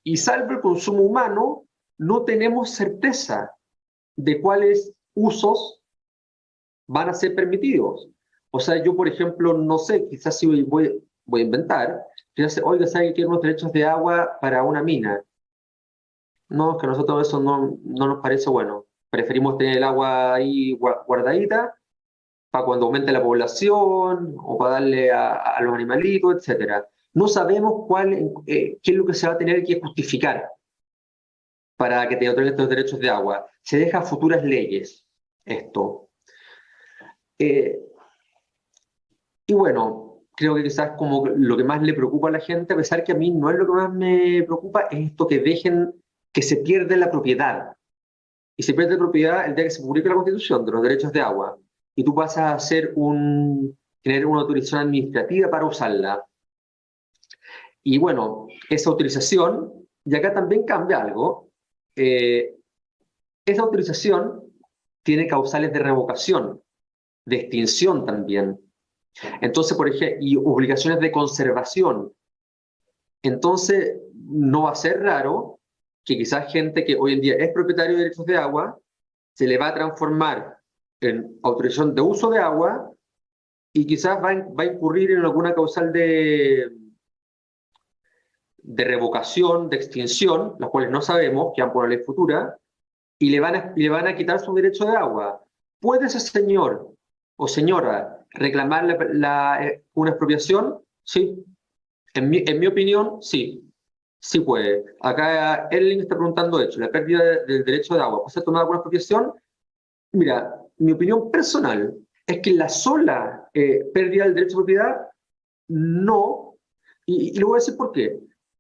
Y salvo el consumo humano, no tenemos certeza de cuáles usos van a ser permitidos. O sea, yo, por ejemplo, no sé, quizás si voy a inventar, quizás, oiga, ¿saben que quiero unos derechos de agua para una mina? No, es que a nosotros eso no nos parece bueno. Preferimos tener el agua ahí guardadita para cuando aumente la población o para darle a los animalitos, etcétera. No sabemos qué es lo que se va a tener que justificar para que te otorguen estos derechos de agua. Se deja a futuras leyes esto. Y bueno, creo que quizás como lo que más le preocupa a la gente, a pesar que a mí no es lo que más me preocupa, es esto que dejen que se pierda la propiedad. Y se pierde propiedad el día que se publique la Constitución de los derechos de agua. Y tú pasas a tener una autorización administrativa para usarla. Y bueno, esa autorización, y acá también cambia algo, esa autorización tiene causales de revocación, de extinción también. Entonces, por ejemplo, y obligaciones de conservación. Entonces, no va a ser raro que quizás gente que hoy en día es propietario de derechos de agua se le va a transformar en autorización de uso de agua y quizás va a incurrir en alguna causal de revocación, de extinción, las cuales no sabemos, que van por la ley futura, y le van a quitar su derecho de agua. ¿Puede ese señor o señora reclamar una expropiación? Sí. En mi opinión, sí. Sí puede. Acá Erling está preguntando, de hecho, la pérdida del derecho de agua, ¿puede ser tomada por una expropiación? Mira, mi opinión personal es que la sola pérdida del derecho de propiedad, no. Y lo voy a decir por qué.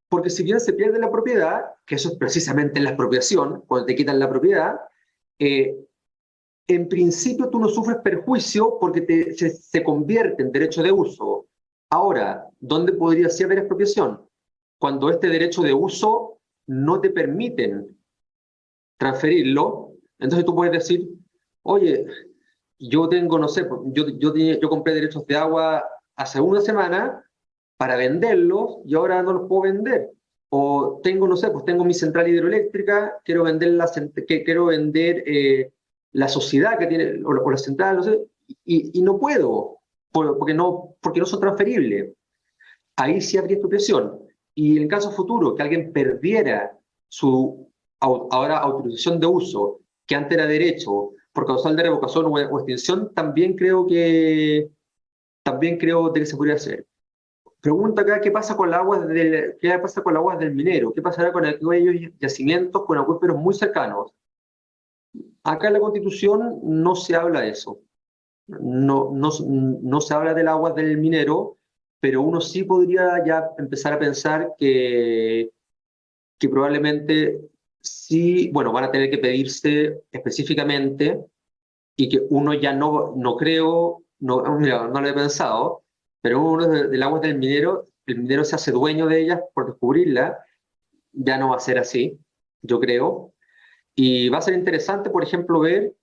Porque si bien se pierde la propiedad, que eso es precisamente la expropiación, cuando te quitan la propiedad, en principio tú no sufres perjuicio porque se convierte en derecho de uso. Ahora, ¿dónde podría sí haber expropiación? Cuando este derecho de uso no te permiten transferirlo, entonces tú puedes decir, oye, yo tengo, no sé, yo compré derechos de agua hace una semana para venderlos y ahora no los puedo vender. O tengo, no sé, pues tengo mi central hidroeléctrica, quiero vender la sociedad que tiene, o la central, no sé, y no puedo, porque no son transferibles. Ahí sí habría expropiación. Y en el caso futuro, que alguien perdiera su ahora autorización de uso, que antes era derecho, por causal de revocación o extinción, también creo de que se podría hacer. Pregunta acá, ¿qué pasa con las aguas del minero? ¿Qué pasará con aquellos yacimientos con acuíferos muy cercanos? Acá en la Constitución no se habla de eso. No se habla del agua del minero, pero uno sí podría ya empezar a pensar que probablemente sí, bueno, van a tener que pedirse específicamente y que uno ya no creo, mira, no lo he pensado, pero uno del agua del minero, el minero se hace dueño de ellas por descubrirla, ya no va a ser así, yo creo. Y va a ser interesante, por ejemplo, ver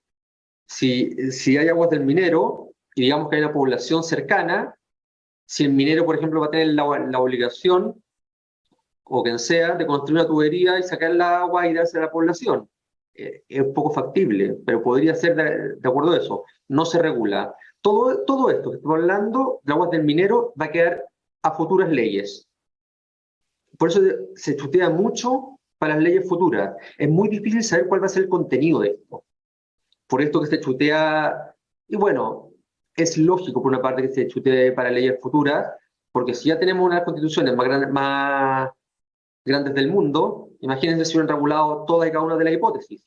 si hay aguas del minero y digamos que hay una población cercana, si el minero, por ejemplo, va a tener la obligación, o quien sea, de construir una tubería y sacar el agua y darse a la población. Es poco factible, pero podría ser de acuerdo a eso. No se regula. Todo esto que estamos hablando, de aguas del minero, va a quedar a futuras leyes. Por eso se chutea mucho para las leyes futuras. Es muy difícil saber cuál va a ser el contenido de esto. Por esto que se chutea, y bueno, es lógico por una parte que se chutee para leyes futuras, porque si ya tenemos unas constituciones más grandes del mundo, imagínense si hubieran regulado todas y cada una de las hipótesis.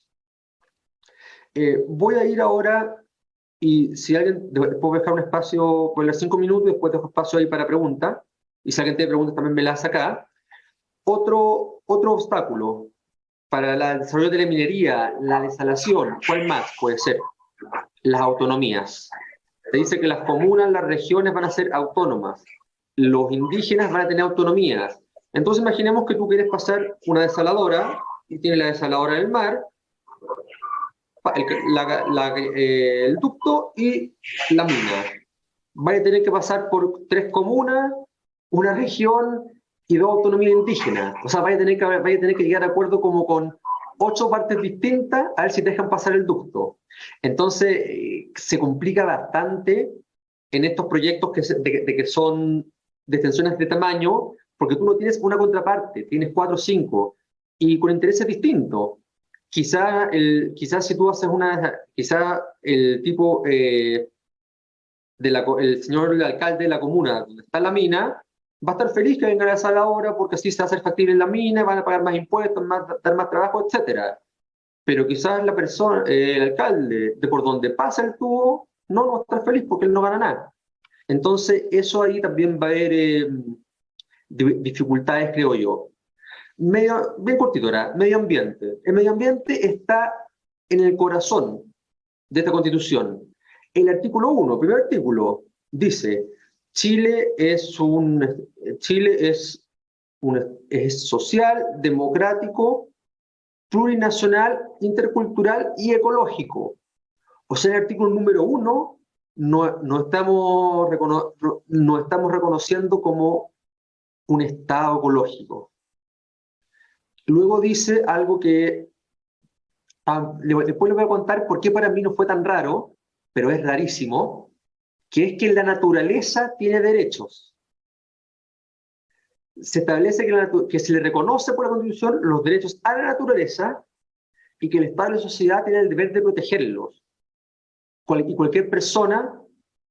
Voy a ir ahora, y si alguien, puedo dejar un espacio por los 5 minutos, después dejo espacio ahí para preguntas, y si alguien tiene preguntas también me las hace acá. Otro obstáculo para el desarrollo de la minería, la desalación, ¿cuál más puede ser? Las autonomías. Se dice que las comunas, las regiones van a ser autónomas, los indígenas van a tener autonomías. Entonces imaginemos que tú quieres pasar una desaladora, y tienes la desaladora del mar, el ducto y la mina. Vaya a tener que pasar por 3 comunas, una región y 2 autonomías indígenas. O sea, vaya a tener que llegar a acuerdo como con 8 partes distintas a ver si te dejan pasar el ducto. Entonces, se complica bastante en estos proyectos que son de extensiones de tamaño, porque tú no tienes una contraparte, tienes 4 o 5, y con intereses distintos. Quizás si tú haces quizá el tipo el señor el alcalde de la comuna donde está la mina, va a estar feliz que vengan a hacer la obra porque así se va a hacer factible la mina, van a pagar más impuestos, dar más trabajo, etcétera. Pero quizás la persona, el alcalde, de por donde pasa el tubo, no va a estar feliz porque él no gana nada. Entonces, eso ahí también va a haber dificultades, creo yo. Bien cortito ahora, medio ambiente. El medio ambiente está en el corazón de esta Constitución. El artículo 1, primer artículo, dice, Chile es social, democrático, plurinacional, intercultural y ecológico. O sea, en el artículo número 1 no estamos reconociendo como un Estado ecológico. Luego dice algo que después les voy a contar por qué para mí no fue tan raro, pero es rarísimo, que es que la naturaleza tiene derechos. Se establece que se le reconoce por la Constitución los derechos a la naturaleza y que el Estado y la sociedad tienen el deber de protegerlos. Y cualquier persona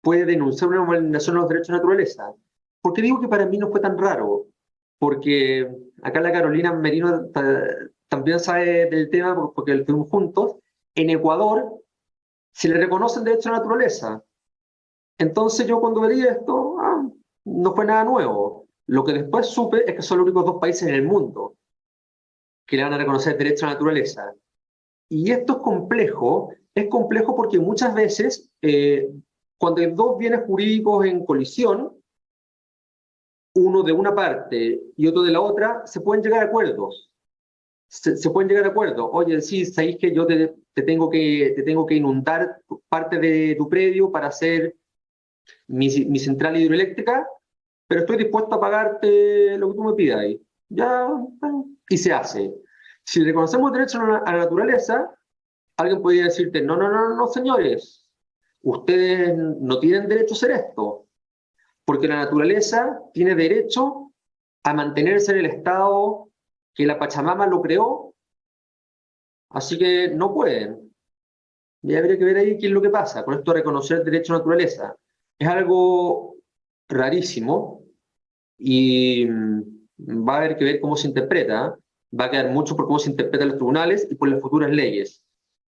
puede denunciar una vulneración de los derechos de la naturaleza. ¿Por qué digo que para mí no fue tan raro? Porque acá la Carolina Merino también sabe del tema porque lo estuvimos juntos. En Ecuador se le reconocen derechos a la naturaleza. Entonces yo cuando veía esto, no fue nada nuevo. Lo que después supe es que son los únicos dos países en el mundo que le van a reconocer derechos a la naturaleza. Y esto es complejo porque muchas veces cuando hay dos bienes jurídicos en colisión, uno de una parte y otro de la otra, se pueden llegar a acuerdos. Se pueden llegar a acuerdos. Oye, sí, sabéis que yo te tengo que inundar parte de tu predio para hacer mi central hidroeléctrica, pero estoy dispuesto a pagarte lo que tú me pidas. Ya, y se hace. Si reconocemos derechos a la naturaleza, alguien podría decirte, no, señores, ustedes no tienen derecho a hacer esto, porque la naturaleza tiene derecho a mantenerse en el estado que la Pachamama lo creó, así que no pueden. Y habría que ver ahí qué es lo que pasa con esto de reconocer el derecho a la naturaleza. Es algo rarísimo y va a haber que ver cómo se interpreta. Va a quedar mucho por cómo se interpreta en los tribunales y por las futuras leyes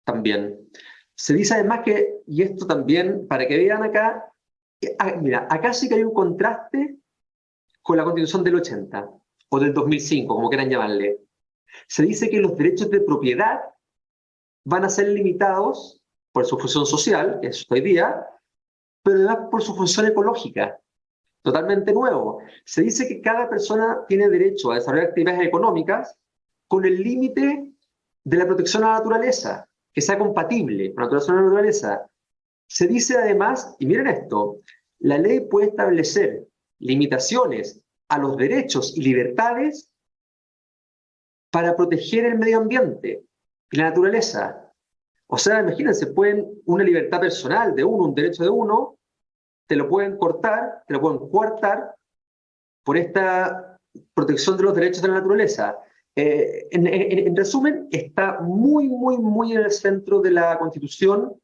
también. Se dice además que, y esto también, para que vean acá, mira, acá sí que hay un contraste con la Constitución del 80 o del 2005, como quieran llamarle. Se dice que los derechos de propiedad van a ser limitados por su función social, que es hoy día, pero además por su función ecológica. Totalmente nuevo. Se dice que cada persona tiene derecho a desarrollar actividades económicas con el límite de la protección a la naturaleza, que sea compatible con la protección a la naturaleza. Se dice además, y miren esto, la ley puede establecer limitaciones a los derechos y libertades para proteger el medio ambiente y la naturaleza. O sea, imagínense, una libertad personal de uno, un derecho de uno, te lo pueden cortar, te lo pueden coartar por esta protección de los derechos de la naturaleza. En resumen, está muy en el centro de la Constitución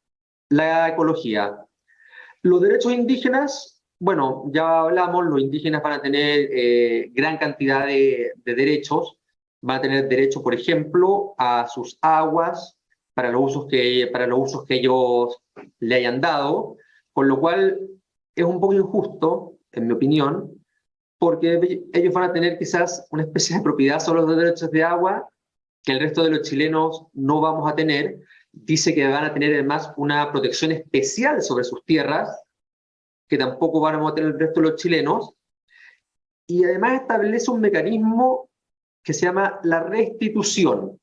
la ecología. Los derechos indígenas, bueno, ya hablamos, los indígenas van a tener gran cantidad de derechos, van a tener derecho, por ejemplo, a sus aguas para los usos que ellos le hayan dado, con lo cual es un poco injusto, en mi opinión, porque ellos van a tener quizás una especie de propiedad sobre los derechos de agua que el resto de los chilenos no vamos a tener. Dice que van a tener además una protección especial sobre sus tierras, que tampoco van a tener el resto de los chilenos, y además establece un mecanismo que se llama la restitución.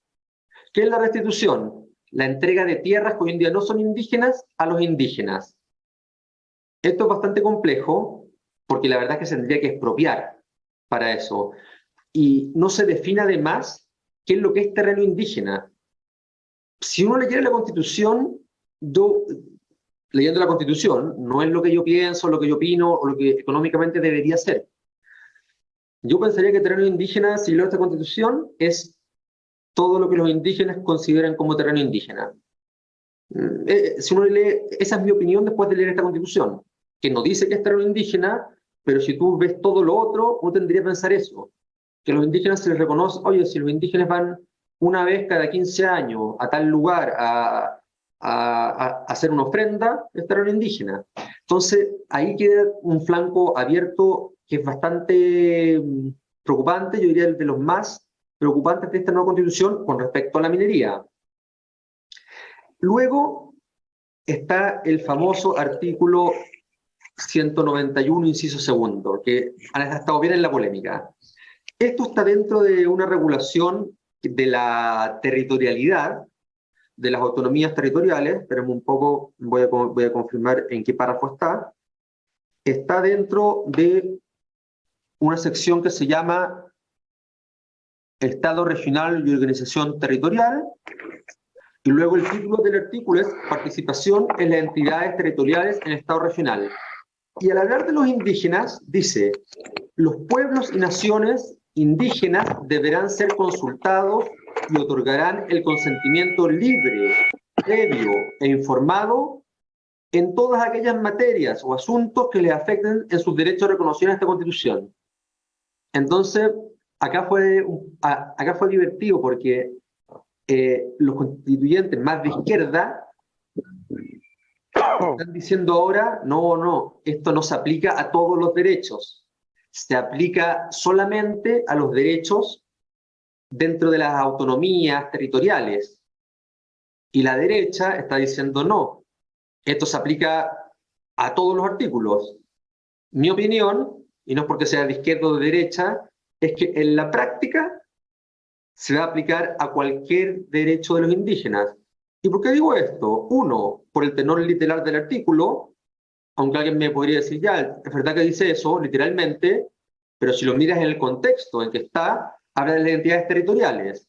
¿Qué es la restitución? La entrega de tierras que hoy en día no son indígenas a los indígenas. Esto es bastante complejo, porque la verdad es que se tendría que expropiar para eso. Y no se define además qué es lo que es terreno indígena. Si uno leyera la Constitución, leyendo la Constitución, no es lo que yo pienso, lo que yo opino o lo que económicamente debería ser. Yo pensaría que terreno indígena, si leo esta Constitución, es todo lo que los indígenas consideran como terreno indígena. Si uno lee, esa es mi opinión después de leer esta Constitución. que no dice que es terreno indígena, pero si tú ves todo lo otro, uno tendría que pensar eso, que los indígenas se les reconoce, oye, si los indígenas van una vez cada 15 años a tal lugar a hacer una ofrenda, es terreno indígena. Entonces, ahí queda un flanco abierto que es bastante preocupante, yo diría de los más preocupantes de esta nueva constitución con respecto a la minería. Luego está el famoso artículo 191, inciso segundo, que ha estado bien en la polémica. Esto está dentro de una regulación de la territorialidad, de las autonomías territoriales, pero un poco, voy a confirmar en qué párrafo está. Está dentro de una sección que se llama Estado regional y organización territorial, y luego el título del artículo es Participación en las entidades territoriales en el Estado regional. Y al hablar de los indígenas, dice, los pueblos y naciones indígenas deberán ser consultados y otorgarán el consentimiento libre, previo e informado en todas aquellas materias o asuntos que les afecten en sus derechos reconocidos en esta Constitución. Entonces, acá fue divertido porque los constituyentes más de izquierda están diciendo ahora, no, esto no se aplica a todos los derechos, se aplica solamente a los derechos dentro de las autonomías territoriales. Y la derecha está diciendo no, esto se aplica a todos los artículos. Mi opinión, y no es porque sea de izquierda o de derecha, es que en la práctica se va a aplicar a cualquier derecho de los indígenas. ¿Y por qué digo esto? Uno, por el tenor literal del artículo, aunque alguien me podría decir, ya, es verdad que dice eso, literalmente, pero si lo miras en el contexto en que está, habla de las entidades territoriales.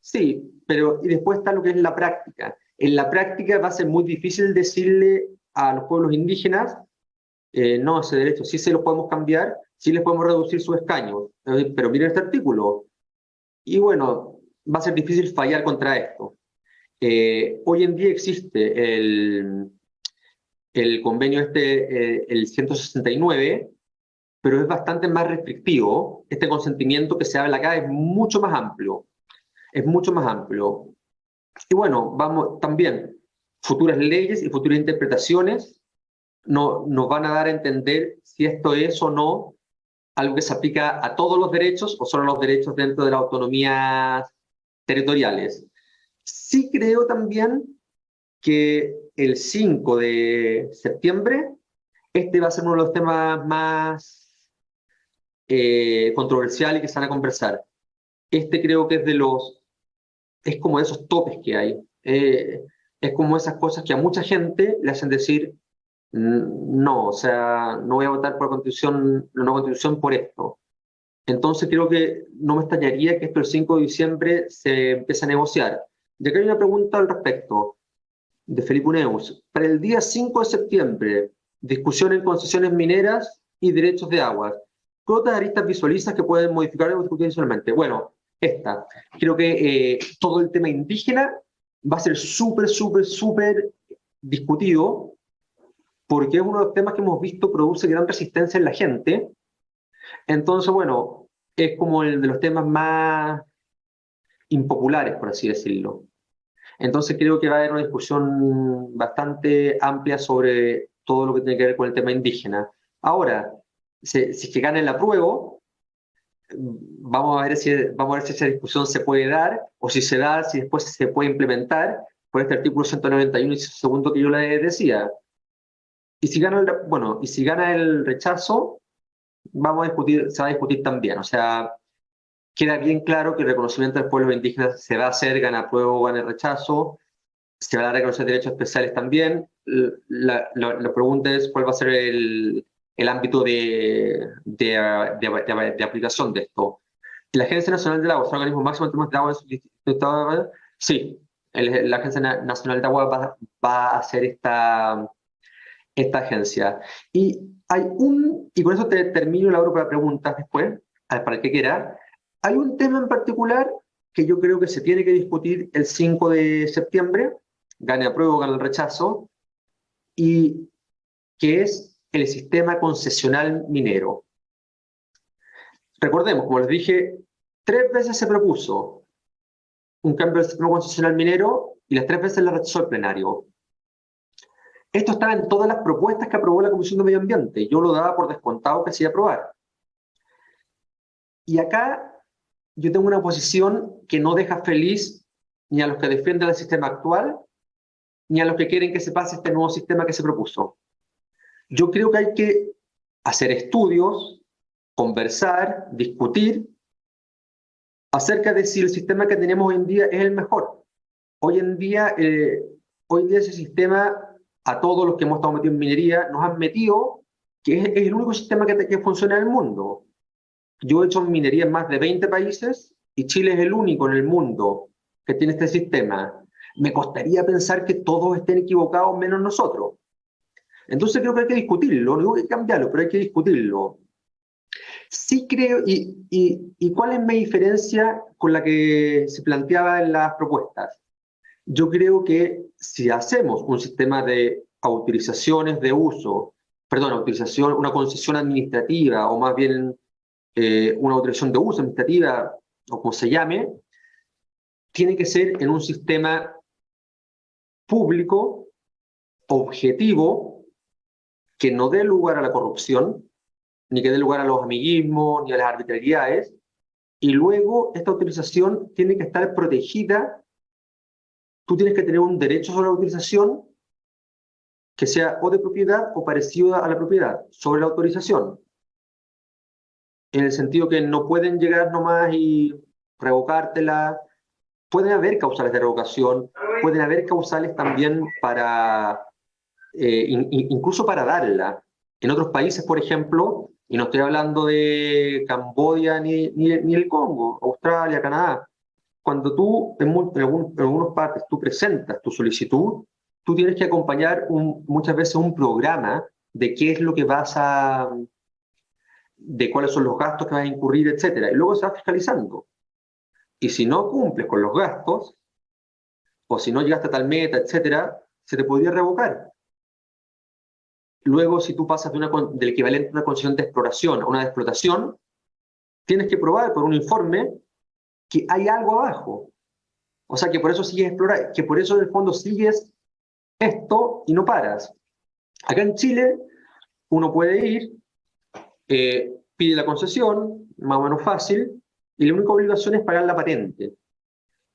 Sí, pero y después está lo que es la práctica. En la práctica va a ser muy difícil decirle a los pueblos indígenas, no, ese derecho sí se lo podemos cambiar, sí les podemos reducir sus escaños, pero miren este artículo. Y bueno, va a ser difícil fallar contra esto. Hoy en día existe el convenio el 169, pero es bastante más restrictivo. Este consentimiento que se habla acá es mucho más amplio. Es mucho más amplio. Y bueno, vamos también, futuras leyes y futuras interpretaciones nos van a dar a entender si esto es o no algo que se aplica a todos los derechos o solo a los derechos dentro de las autonomías territoriales. Sí creo también que el 5 de septiembre este va a ser uno de los temas más controversiales que se van a conversar. Este creo que es como de esos topes que hay. Es como esas cosas que a mucha gente le hacen decir, no, o sea, no voy a votar por la nueva constitución por esto. Entonces creo que no me extrañaría que esto el 5 de diciembre se empiece a negociar. Y acá hay una pregunta al respecto de Felipe Neus. Para el día 5 de septiembre, discusión en concesiones mineras y derechos de aguas. ¿Qué otras aristas visualizas que pueden modificar o discutir adicionalmente? Bueno, esta. Creo que todo el tema indígena va a ser súper discutido porque es uno de los temas que hemos visto produce gran resistencia en la gente. Entonces, bueno, es como el de los temas más impopulares, por así decirlo. Entonces creo que va a haber una discusión bastante amplia sobre todo lo que tiene que ver con el tema indígena. Ahora, si es que gana el apruebo, vamos a ver si esa discusión se puede dar, o si se da, si después se puede implementar por este artículo 191 y segundo que yo le decía. Y si gana el rechazo, se va a discutir también. O sea, queda bien claro que el reconocimiento de pueblos indígenas se va a hacer, gana apruebo o gana rechazo, se van a reconocer derechos especiales también. La pregunta es cuál va a ser el ámbito de aplicación de esto. La Agencia Nacional del Agua, ¿es el organismo máximo en temas de agua? Sí, la Agencia Nacional de Agua va a hacer esta agencia. Y con eso termino la hora para preguntas después, para el que quiera. Hay un tema en particular que yo creo que se tiene que discutir el 5 de septiembre, gane apruebo o gane el rechazo, y que es el sistema concesional minero. Recordemos, como les dije, 3 veces se propuso un cambio del sistema concesional minero y las 3 veces la rechazó el plenario. Esto estaba en todas las propuestas que aprobó la Comisión de Medio Ambiente. Yo lo daba por descontado que se iba a aprobar. Y acá yo tengo una posición que no deja feliz ni a los que defienden el sistema actual, ni a los que quieren que se pase este nuevo sistema que se propuso. Yo creo que hay que hacer estudios, conversar, discutir acerca de si el sistema que tenemos hoy en día es el mejor. Hoy en día ese sistema, a todos los que hemos estado metidos en minería, nos han metido que es el único sistema que funciona en el mundo. Yo he hecho minería en más de 20 países y Chile es el único en el mundo que tiene este sistema. Me costaría pensar que todos estén equivocados menos nosotros. Entonces creo que hay que discutirlo, no digo que hay que cambiarlo, pero hay que discutirlo. Sí creo, y ¿cuál es mi diferencia con la que se planteaba en las propuestas? Yo creo que si hacemos un sistema de autorizaciones de uso, una concesión administrativa, o más bien una autorización de uso administrativa, o como se llame, tiene que ser en un sistema público, objetivo, que no dé lugar a la corrupción, ni que dé lugar a los amiguismos, ni a las arbitrariedades, y luego esta autorización tiene que estar protegida. Tú tienes que tener un derecho sobre la autorización que sea o de propiedad o parecido a la propiedad, sobre la autorización. En el sentido que no pueden llegar nomás y revocártela. Pueden haber causales de revocación, pueden haber causales también para, incluso para darla. En otros países, por ejemplo, y no estoy hablando de Camboya ni el Congo, Australia, Canadá, cuando tú en algunas partes tú presentas tu solicitud, tú tienes que acompañar muchas veces un programa de qué es lo que de cuáles son los gastos que vas a incurrir, etcétera, y luego se va fiscalizando. Y si no cumples con los gastos, o si no llegaste a tal meta, etcétera, se te podría revocar. Luego, si tú pasas del equivalente a una concesión de exploración a una de explotación, tienes que probar por un informe que hay algo abajo. O sea, que por eso sigues explorando, que por eso en el fondo sigues esto y no paras. Acá en Chile, uno puede ir, pide la concesión, más o menos fácil, y la única obligación es pagar la patente.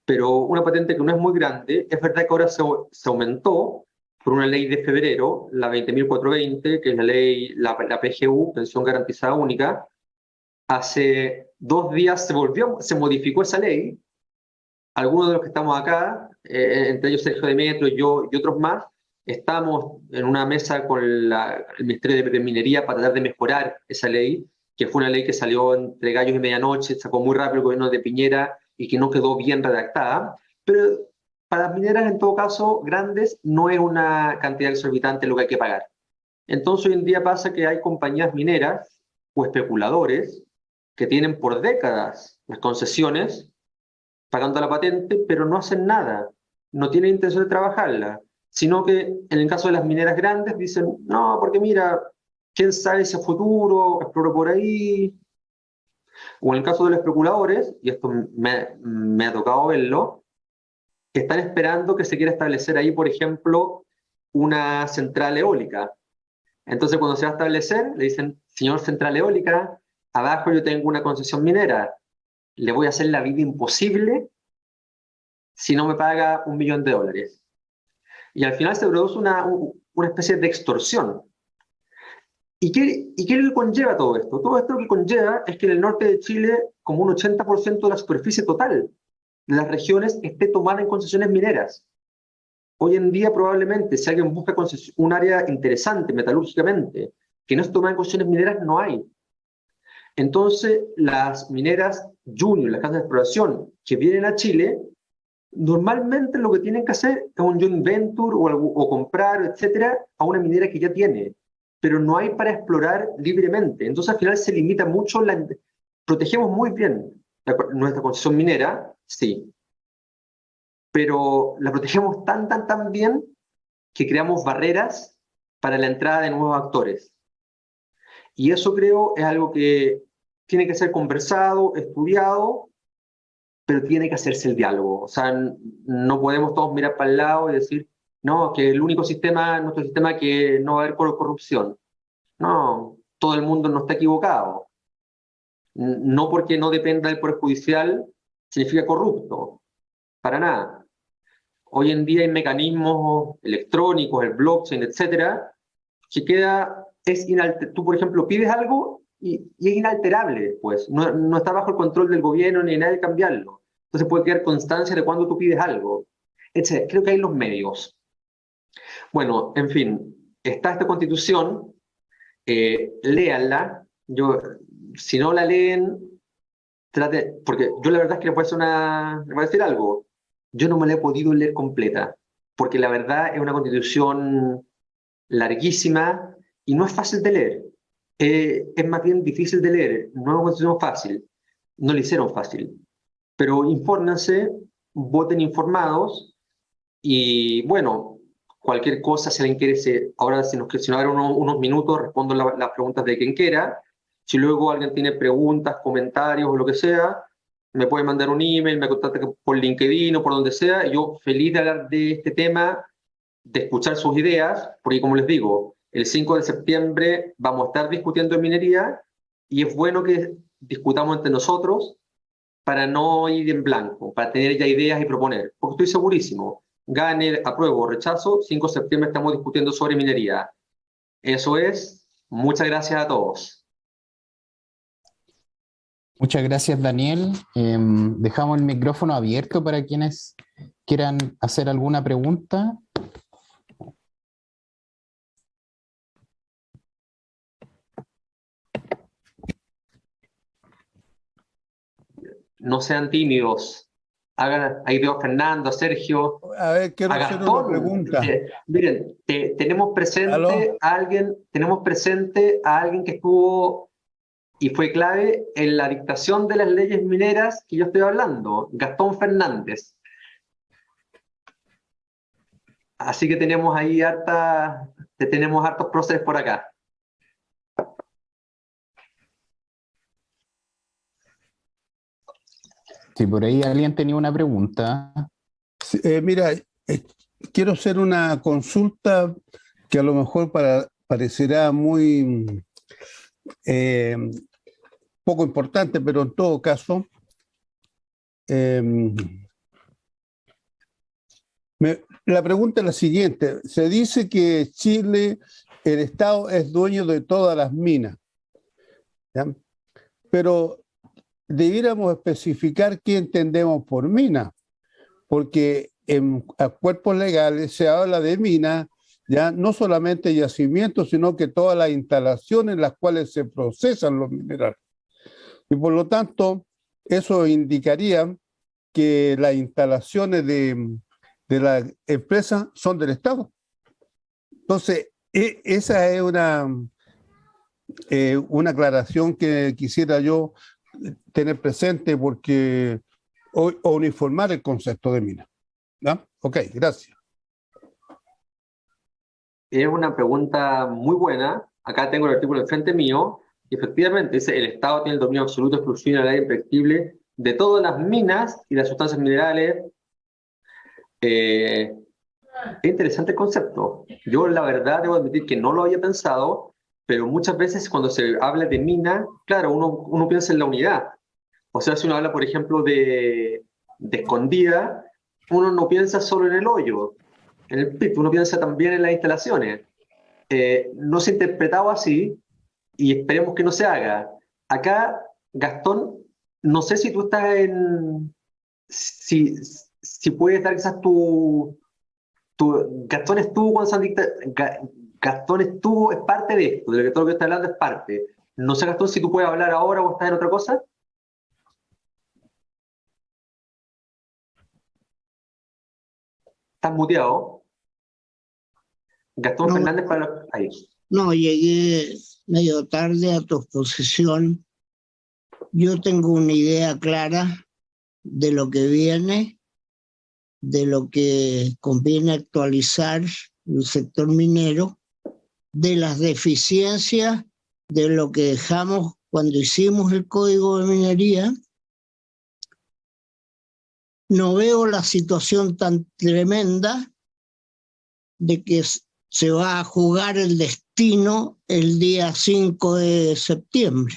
Pero una patente que no es muy grande, es verdad que ahora se aumentó por una ley de febrero, la 20.420, que es la ley, la PGU, Pensión Garantizada Única. Hace 2 días se modificó esa ley. Algunos de los que estamos acá, entre ellos Sergio Demetrio, yo y otros más, estamos en una mesa con el Ministerio de Minería para tratar de mejorar esa ley, que fue una ley que salió entre gallos y medianoche, sacó muy rápido el gobierno de Piñera y que no quedó bien redactada, pero para las mineras, en todo caso, grandes, no es una cantidad exorbitante lo que hay que pagar. Entonces hoy en día pasa que hay compañías mineras o especuladores que tienen por décadas las concesiones pagando la patente, pero no hacen nada, no tienen intención de trabajarla, sino que en el caso de las mineras grandes dicen, no, porque mira, quién sabe si a futuro, exploro por ahí. O en el caso de los especuladores, y esto me ha tocado verlo, que están esperando que se quiera establecer ahí, por ejemplo, una central eólica. Entonces, cuando se va a establecer, le dicen, señor central eólica, abajo yo tengo una concesión minera, le voy a hacer la vida imposible si no me paga $1.000.000. Y al final se produce una especie de extorsión. ¿Y qué es lo que conlleva todo esto? Todo esto lo que conlleva es que en el norte de Chile, como un 80% de la superficie total de las regiones esté tomada en concesiones mineras. Hoy en día probablemente, si alguien busca un área interesante metalúrgicamente, que no se toma en concesiones mineras, no hay. Entonces, las mineras junior, las casas de exploración que vienen a Chile, normalmente lo que tienen que hacer es un joint venture o comprar, etcétera, a una minera que ya tiene, pero no hay para explorar libremente. Entonces, al final se limita mucho, protegemos muy bien nuestra concesión minera, sí, pero la protegemos tan bien que creamos barreras para la entrada de nuevos actores. Y eso creo es algo que tiene que ser conversado, estudiado, pero tiene que hacerse el diálogo. O sea, no podemos todos mirar para el lado y decir, no, que el único sistema, nuestro sistema, que no va a haber corrupción. No, todo el mundo no está equivocado. No porque no dependa del Poder Judicial significa corrupto, para nada. Hoy en día hay mecanismos electrónicos, el blockchain, etcétera, que tú, por ejemplo, pides algo y es inalterable después. No está bajo el control del gobierno ni de nadie cambiarlo. Entonces puede quedar constancia de cuando tú pides algo, etcétera. Creo que hay los medios. Bueno, en fin, está esta Constitución, léanla. Si no la leen, porque yo la verdad es que les voy a decir algo. Yo no me la he podido leer completa, porque la verdad es una Constitución larguísima y no es fácil de leer. Es más bien difícil de leer, no es una Constitución fácil, no la hicieron fácil. Pero infórmense, voten informados y bueno, cualquier cosa, si alguien quiere, ahora si nos dar unos minutos, respondo las preguntas de quien quiera. Si luego alguien tiene preguntas, comentarios o lo que sea, me puede mandar un email, me contacta por LinkedIn o por donde sea. Yo feliz de hablar de este tema, de escuchar sus ideas, porque como les digo, el 5 de septiembre vamos a estar discutiendo en minería y es bueno que discutamos entre nosotros para no ir en blanco, para tener ya ideas y proponer. Porque estoy segurísimo, gane, apruebo o rechazo, 5 de septiembre estamos discutiendo sobre minería. Eso es. Muchas gracias a todos. Muchas gracias, Daniel. Dejamos el micrófono abierto para quienes quieran hacer alguna pregunta. No sean tímidos. Ahí veo a Fernando, a Sergio. A ver, quiero hacer una pregunta. Miren, tenemos presente a alguien que estuvo y fue clave en la dictación de las leyes mineras que yo estoy hablando, Gastón Fernández. Así que tenemos ahí hartos próceres por acá. Si por ahí alguien tenía una pregunta. Mira, quiero hacer una consulta que a lo mejor parecerá muy poco importante, pero en todo caso, la pregunta es la siguiente. Se dice que Chile, el Estado, es dueño de todas las minas, ¿ya? Pero debiéramos especificar qué entendemos por mina, porque en cuerpos legales se habla de mina, ya no solamente yacimientos, sino que todas las instalaciones en las cuales se procesan los minerales. Y por lo tanto, eso indicaría que las instalaciones de la empresa son del Estado. Entonces, esa es una aclaración que quisiera yo tener presente, porque o uniformar el concepto de mina. ¿No? Ok, gracias. Es una pregunta muy buena. Acá tengo el artículo enfrente mío y efectivamente dice: el Estado tiene el dominio absoluto, exclusivo y la ley imprescriptible de todas las minas y las sustancias minerales. Es interesante el concepto. Yo la verdad debo admitir que no lo había pensado, pero muchas veces cuando se habla de mina, claro, uno piensa en la unidad. O sea, si uno habla, por ejemplo, de Escondida, uno no piensa solo en el hoyo, en el pit, uno piensa también en las instalaciones. No se ha interpretado así y esperemos que no se haga. Acá, Gastón, no sé si tú estás si puedes dar quizás Gastón estuvo cuando Gastón estuvo, es parte de esto, de lo que todo lo que está hablando es parte. No sé, Gastón, si tú puedes hablar ahora o estás en otra cosa. ¿Estás muteado? Gastón No, Fernández ahí. No, llegué medio tarde a tu exposición. Yo tengo una idea clara de lo que viene, de lo que conviene actualizar el sector minero, de las deficiencias de lo que dejamos cuando hicimos el Código de Minería, no veo la situación tan tremenda de que se va a jugar el destino el día 5 de septiembre.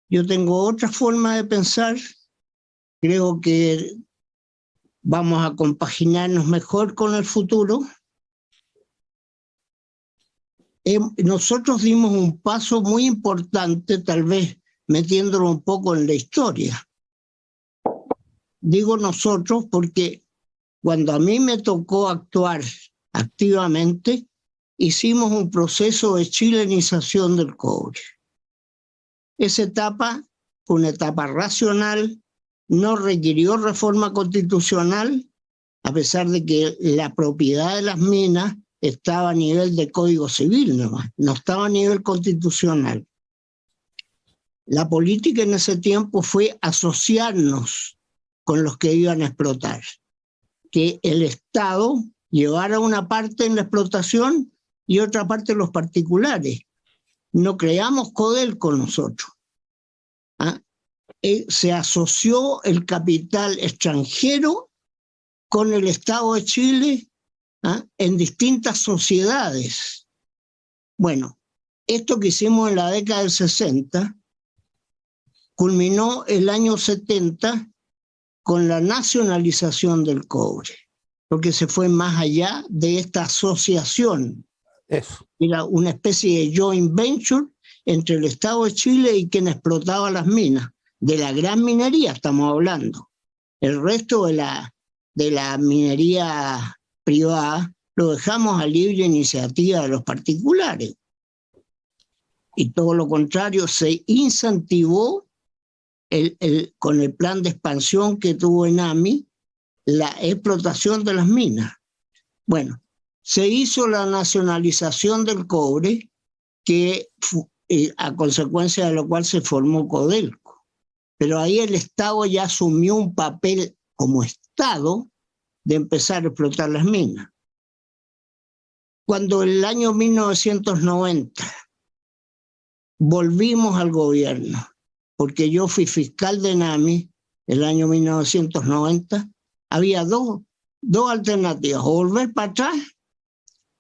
Yo tengo otra forma de pensar. Creo que vamos a compaginarnos mejor con el futuro. Nosotros dimos un paso muy importante, tal vez metiéndolo un poco en la historia. Digo nosotros porque cuando a mí me tocó actuar activamente, hicimos un proceso de chilenización del cobre. Esa etapa fue una etapa racional, no requirió reforma constitucional, a pesar de que la propiedad de las minas estaba a nivel de Código Civil nomás, no estaba a nivel constitucional. La política en ese tiempo fue asociarnos con los que iban a explotar, que el Estado llevara una parte en la explotación y otra parte los particulares. No creamos Codelco nosotros. Se asoció el capital extranjero con el Estado de Chile en distintas sociedades. Bueno, esto que hicimos en la década del 60 culminó el año 70 con la nacionalización del cobre, porque se fue más allá de esta asociación. Eso. Era una especie de joint venture entre el Estado de Chile y quien explotaba las minas. De la gran minería estamos hablando. El resto de la minería privada lo dejamos a libre iniciativa de los particulares. Y todo lo contrario, se incentivó con el plan de expansión que tuvo ENAMI, la explotación de las minas. Bueno, se hizo la nacionalización del cobre, a consecuencia de lo cual se formó Codelco. Pero ahí el Estado ya asumió un papel como Estado de empezar a explotar las minas. Cuando en el año 1990 volvimos al gobierno, porque yo fui fiscal de ENAMI el año 1990, había dos alternativas: o volver para atrás,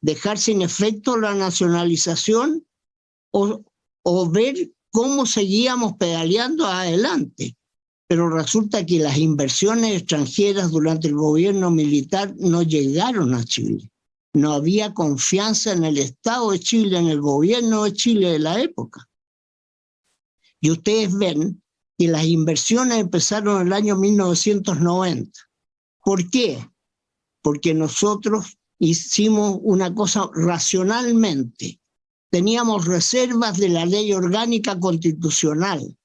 dejar sin efecto la nacionalización, o ver cómo seguíamos pedaleando adelante. Pero resulta que las inversiones extranjeras durante el gobierno militar no llegaron a Chile. No había confianza en el Estado de Chile, en el gobierno de Chile de la época. Y ustedes ven que las inversiones empezaron en el año 1990. ¿Por qué? Porque nosotros hicimos una cosa racionalmente. Teníamos reservas de la ley orgánica constitucional.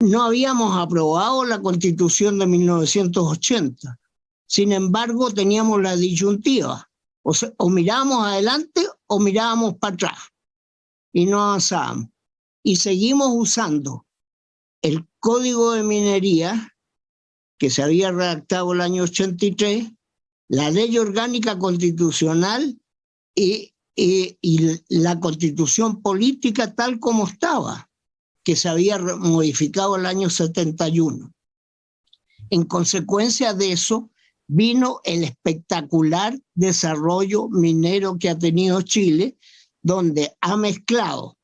No habíamos aprobado la Constitución de 1980. Sin embargo, teníamos la disyuntiva. O mirábamos adelante o mirábamos para atrás. Y no avanzábamos. Y seguimos usando el Código de Minería, que se había redactado el año 83, la Ley Orgánica Constitucional y la Constitución Política tal como estaba, que se había modificado el año 71. En consecuencia de eso, vino el espectacular desarrollo minero que ha tenido Chile, donde ha mezclado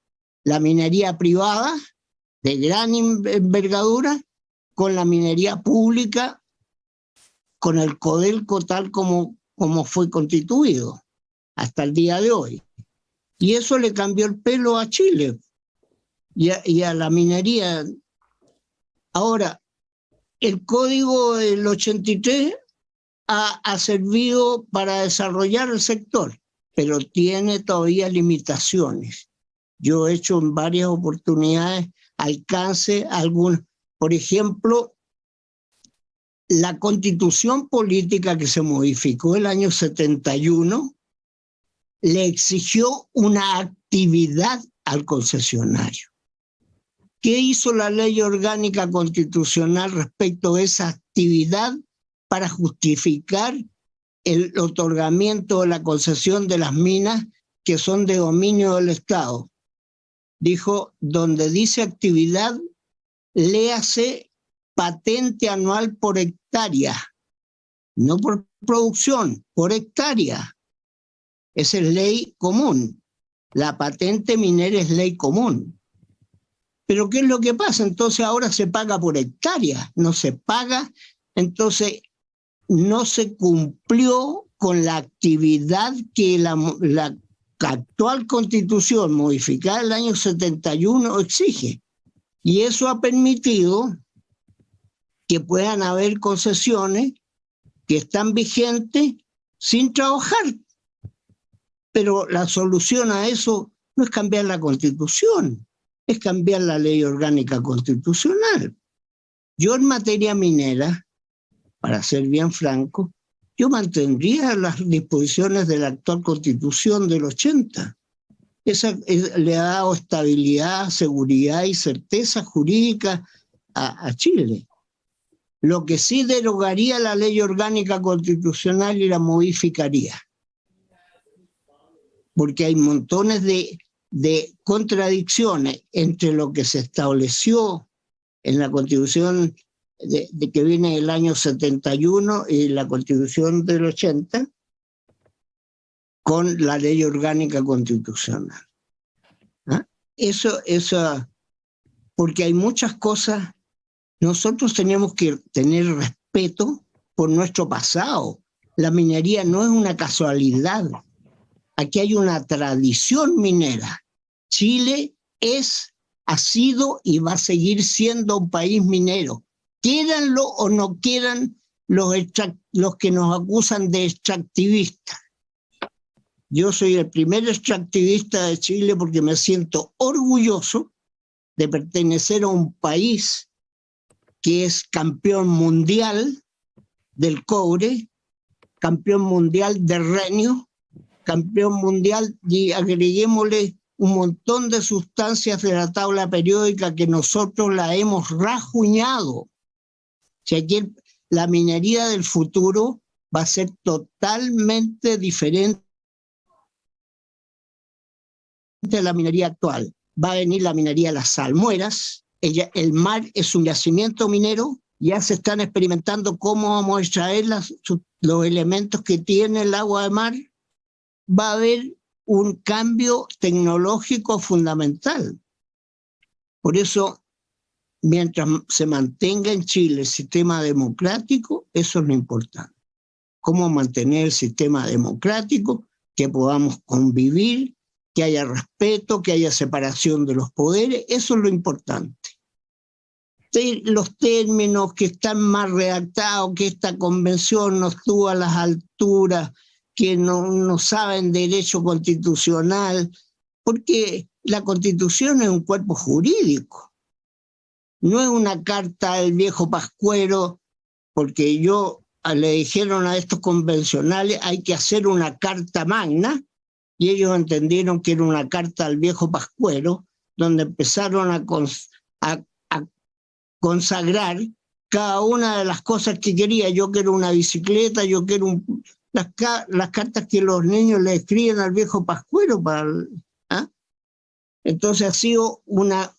la minería privada de gran envergadura con la minería pública, con el Codelco tal como fue constituido hasta el día de hoy. Y eso le cambió el pelo a Chile y a la minería. Ahora, el Código del 83 ha servido para desarrollar el sector, pero tiene todavía limitaciones. Yo he hecho en varias oportunidades alcance algunas. Por ejemplo, la Constitución Política que se modificó el año 71 le exigió una actividad al concesionario. ¿Qué hizo la Ley Orgánica Constitucional respecto a esa actividad para justificar el otorgamiento de la concesión de las minas que son de dominio del Estado. Dijo, donde dice actividad, léase patente anual por hectárea, no por producción, por hectárea. Esa es ley común. La patente minera es ley común. Pero ¿qué es lo que pasa? Entonces ahora se paga por hectárea, no se paga, entonces no se cumplió con la actividad que la actual Constitución, modificada en el año 71, exige. Y eso ha permitido que puedan haber concesiones que están vigentes sin trabajar. Pero la solución a eso no es cambiar la Constitución, es cambiar la ley orgánica constitucional. Yo en materia minera, para ser bien franco, yo mantendría las disposiciones de la actual Constitución del 80. Esa le ha dado estabilidad, seguridad y certeza jurídica a Chile. Lo que sí derogaría la ley orgánica constitucional y la modificaría. Porque hay montones de contradicciones entre lo que se estableció en la Constitución de que viene del año 71 y la Constitución del 80 con la ley orgánica constitucional. ¿Ah? Eso, porque hay muchas cosas, nosotros tenemos que tener respeto por nuestro pasado. La minería no es una casualidad. Aquí hay una tradición minera. Chile ha sido y va a seguir siendo un país minero. Quieranlo o no quieran los que nos acusan de extractivistas. Yo soy el primer extractivista de Chile porque me siento orgulloso de pertenecer a un país que es campeón mundial del cobre, campeón mundial de renio, campeón mundial, y agreguémosle un montón de sustancias de la tabla periódica que nosotros la hemos rajuñado. O sea, que la minería del futuro va a ser totalmente diferente de la minería actual. Va a venir la minería de las salmueras. El mar es un yacimiento minero. Ya se están experimentando cómo vamos a extraer los elementos que tiene el agua de mar. Va a haber un cambio tecnológico fundamental. Por eso, mientras se mantenga en Chile el sistema democrático, eso es lo importante. Cómo mantener el sistema democrático, que podamos convivir, que haya respeto, que haya separación de los poderes, eso es lo importante. Los términos que están mal redactados, que esta convención no estuvo a las alturas, que no saben derecho constitucional, porque la Constitución es un cuerpo jurídico, no es una carta del viejo Pascuero, porque le dijeron a estos convencionales hay que hacer una carta magna, y ellos entendieron que era una carta al viejo Pascuero, donde empezaron a consagrar cada una de las cosas que quería. Yo quiero una bicicleta, yo quiero las cartas que los niños le escriben al viejo Pascuero. Entonces ha sido una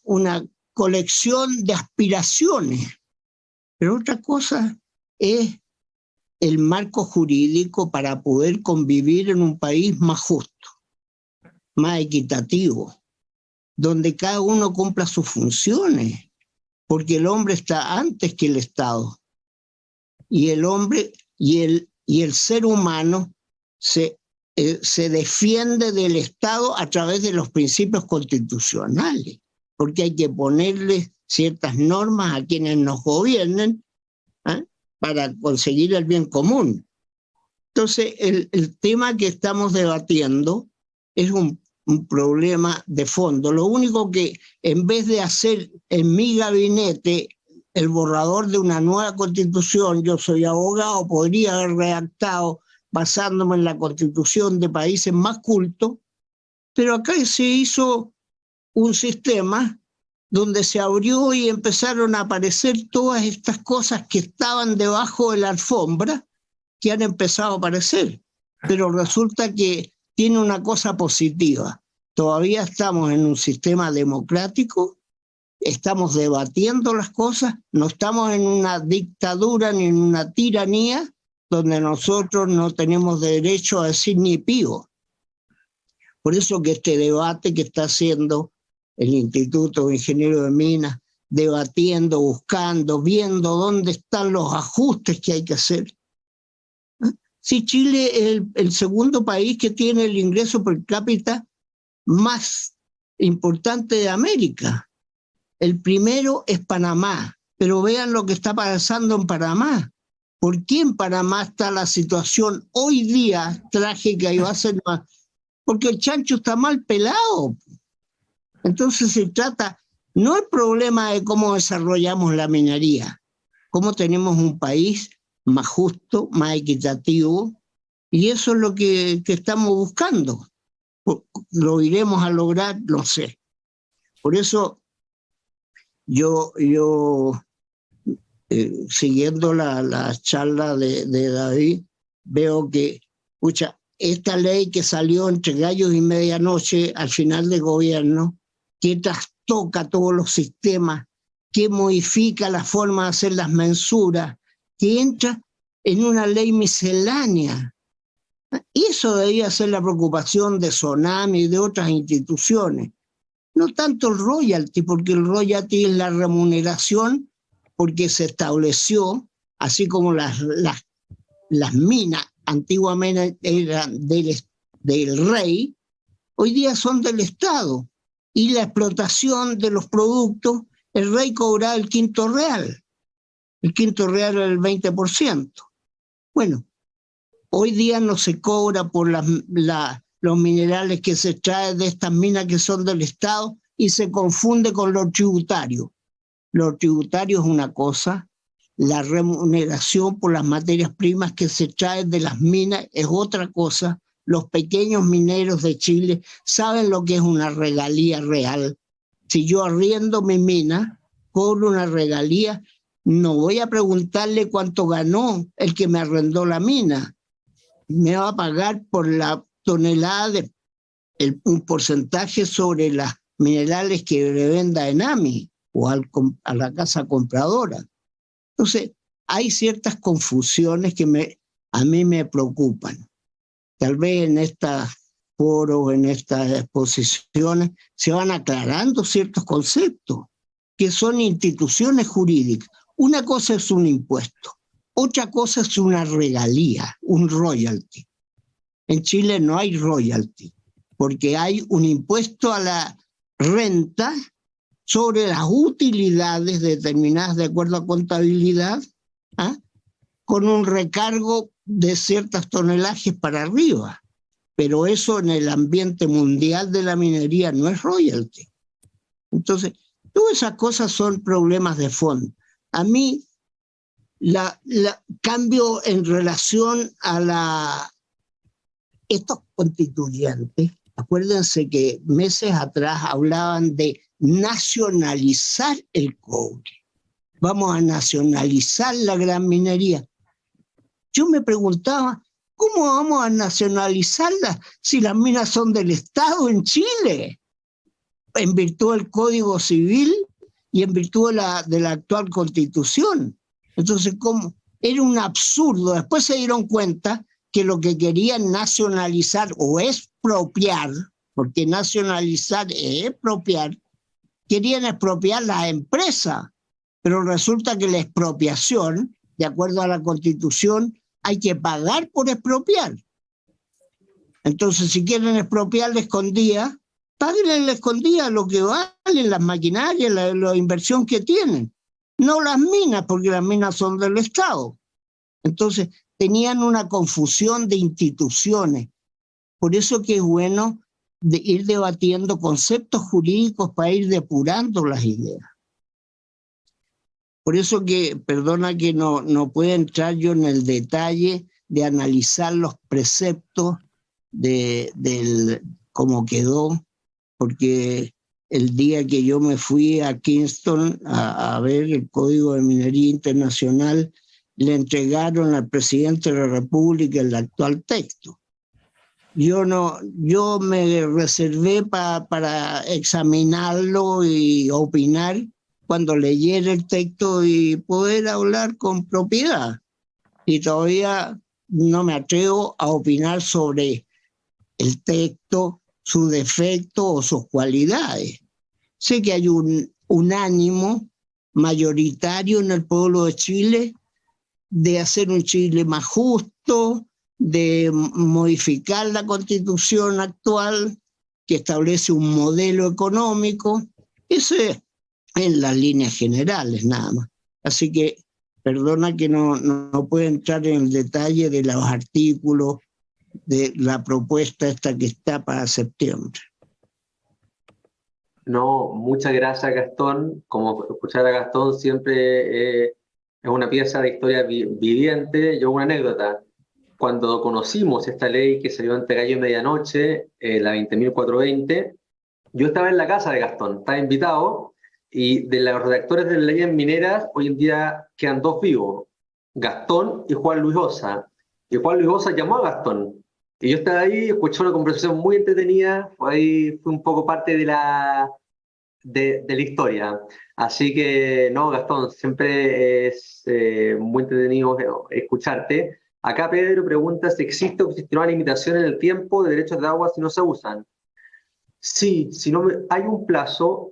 colección de aspiraciones. Pero otra cosa es el marco jurídico para poder convivir en un país más justo, más equitativo, donde cada uno cumpla sus funciones, porque el hombre está antes que el Estado. Y el hombre y el ser humano se defiende del Estado a través de los principios constitucionales, porque hay que ponerle ciertas normas a quienes nos gobiernen para conseguir el bien común. Entonces, el tema que estamos debatiendo es un problema de fondo. Lo único que, en vez de hacer en mi gabinete el borrador de una nueva constitución, yo soy abogado, podría haber redactado basándome en la constitución de países más cultos, pero acá se hizo un sistema donde se abrió y empezaron a aparecer todas estas cosas que estaban debajo de la alfombra, que han empezado a aparecer. Pero resulta que tiene una cosa positiva. Todavía estamos en un sistema democrático, estamos debatiendo las cosas, no estamos en una dictadura ni en una tiranía donde nosotros no tenemos derecho a decir ni pío. Por eso que este debate que está haciendo el Instituto de Ingenieros de Minas, debatiendo, buscando, viendo dónde están los ajustes que hay que hacer. Si Chile es el segundo país que tiene el ingreso per cápita más importante de América. El primero es Panamá, pero vean lo que está pasando en Panamá. ¿Por qué en Panamá está la situación hoy día trágica y va a ser más? Porque el chancho está mal pelado. Entonces se trata, no el problema de cómo desarrollamos la minería, cómo tenemos un país más justo, más equitativo, y eso es lo que estamos buscando. ¿Lo iremos a lograr? No sé. Por eso yo siguiendo la charla de David, veo que, escucha, esta ley que salió entre gallos y medianoche al final del gobierno, que trastoca todos los sistemas, que modifica la forma de hacer las mensuras, que entra en una ley miscelánea. Eso debería ser la preocupación de Sonami y de otras instituciones. No tanto el royalty, porque el royalty es la remuneración, porque se estableció, así como las minas antiguamente eran del rey, hoy día son del Estado. Y la explotación de los productos, el rey cobraba el quinto real. El quinto real era el 20%. Bueno, hoy día no se cobra por los minerales que se extraen de estas minas que son del Estado y se confunde con lo tributario. Lo tributario es una cosa, la remuneración por las materias primas que se extraen de las minas es otra cosa. Los pequeños mineros de Chile saben lo que es una regalía real. Si yo arriendo mi mina, cobro una regalía, no voy a preguntarle cuánto ganó el que me arrendó la mina. Me va a pagar por la tonelada un porcentaje sobre las minerales que le venda Enami o a la casa compradora. Entonces, hay ciertas confusiones que a mí me preocupan. Tal vez en estos foros, en estas exposiciones, se van aclarando ciertos conceptos que son instituciones jurídicas. Una cosa es un impuesto, otra cosa es una regalía, un royalty. En Chile no hay royalty, porque hay un impuesto a la renta sobre las utilidades determinadas de acuerdo a contabilidad, con un recargo de ciertos tonelajes para arriba. Pero eso en el ambiente mundial de la minería no es royalty. Entonces, todas esas cosas son problemas de fondo. A mí, cambio en relación a estos constituyentes, acuérdense que meses atrás hablaban de nacionalizar el cobre. Vamos a nacionalizar la gran minería. Yo me preguntaba, ¿cómo vamos a nacionalizarlas si las minas son del Estado en Chile? En virtud del Código Civil y en virtud de la actual Constitución. Entonces, ¿cómo? Era un absurdo. Después se dieron cuenta que lo que querían nacionalizar o expropiar, porque nacionalizar es expropiar, querían expropiar las empresas, pero resulta que la expropiación, de acuerdo a la Constitución, hay que pagar por expropiar. Entonces, si quieren expropiar la escondida, paguen la escondida lo que valen las maquinarias, la inversión que tienen. No las minas, porque las minas son del Estado. Entonces, tenían una confusión de instituciones. Por eso que es bueno ir debatiendo conceptos jurídicos para ir depurando las ideas. Por eso que, perdona que no pueda entrar yo en el detalle de analizar los preceptos del cómo quedó, porque el día que yo me fui a Kingston a ver el Código de Minería Internacional, le entregaron al presidente de la República el actual texto. Yo me reservé para examinarlo y opinar cuando leyera el texto y poder hablar con propiedad. Y todavía no me atrevo a opinar sobre el texto, su defecto o sus cualidades. Sé que hay un ánimo mayoritario en el pueblo de Chile de hacer un Chile más justo, de modificar la constitución actual que establece un modelo económico. Eso es en las líneas generales nada más. Así que perdona que no puedo entrar en el detalle de los artículos, de la propuesta esta que está para septiembre. No, muchas gracias, Gastón. Como escuchar a Gastón siempre es una pieza de historia viviente. Yo una anécdota. Cuando conocimos esta ley que salió ante gallo y medianoche, la 20.420, yo estaba en la casa de Gastón, estaba invitado, y de los redactores de leyes mineras, hoy en día quedan dos vivos, Gastón y Juan Luis Osa. Y Juan Luis Osa llamó a Gastón. Y yo estaba ahí, escuché una conversación muy entretenida, ahí fue un poco parte de la historia. Así que, no, Gastón, siempre es muy entretenido escucharte. Acá Pedro pregunta si existe o existirá una limitación en el tiempo de derechos de agua si no se usan. Sí, si no hay un plazo,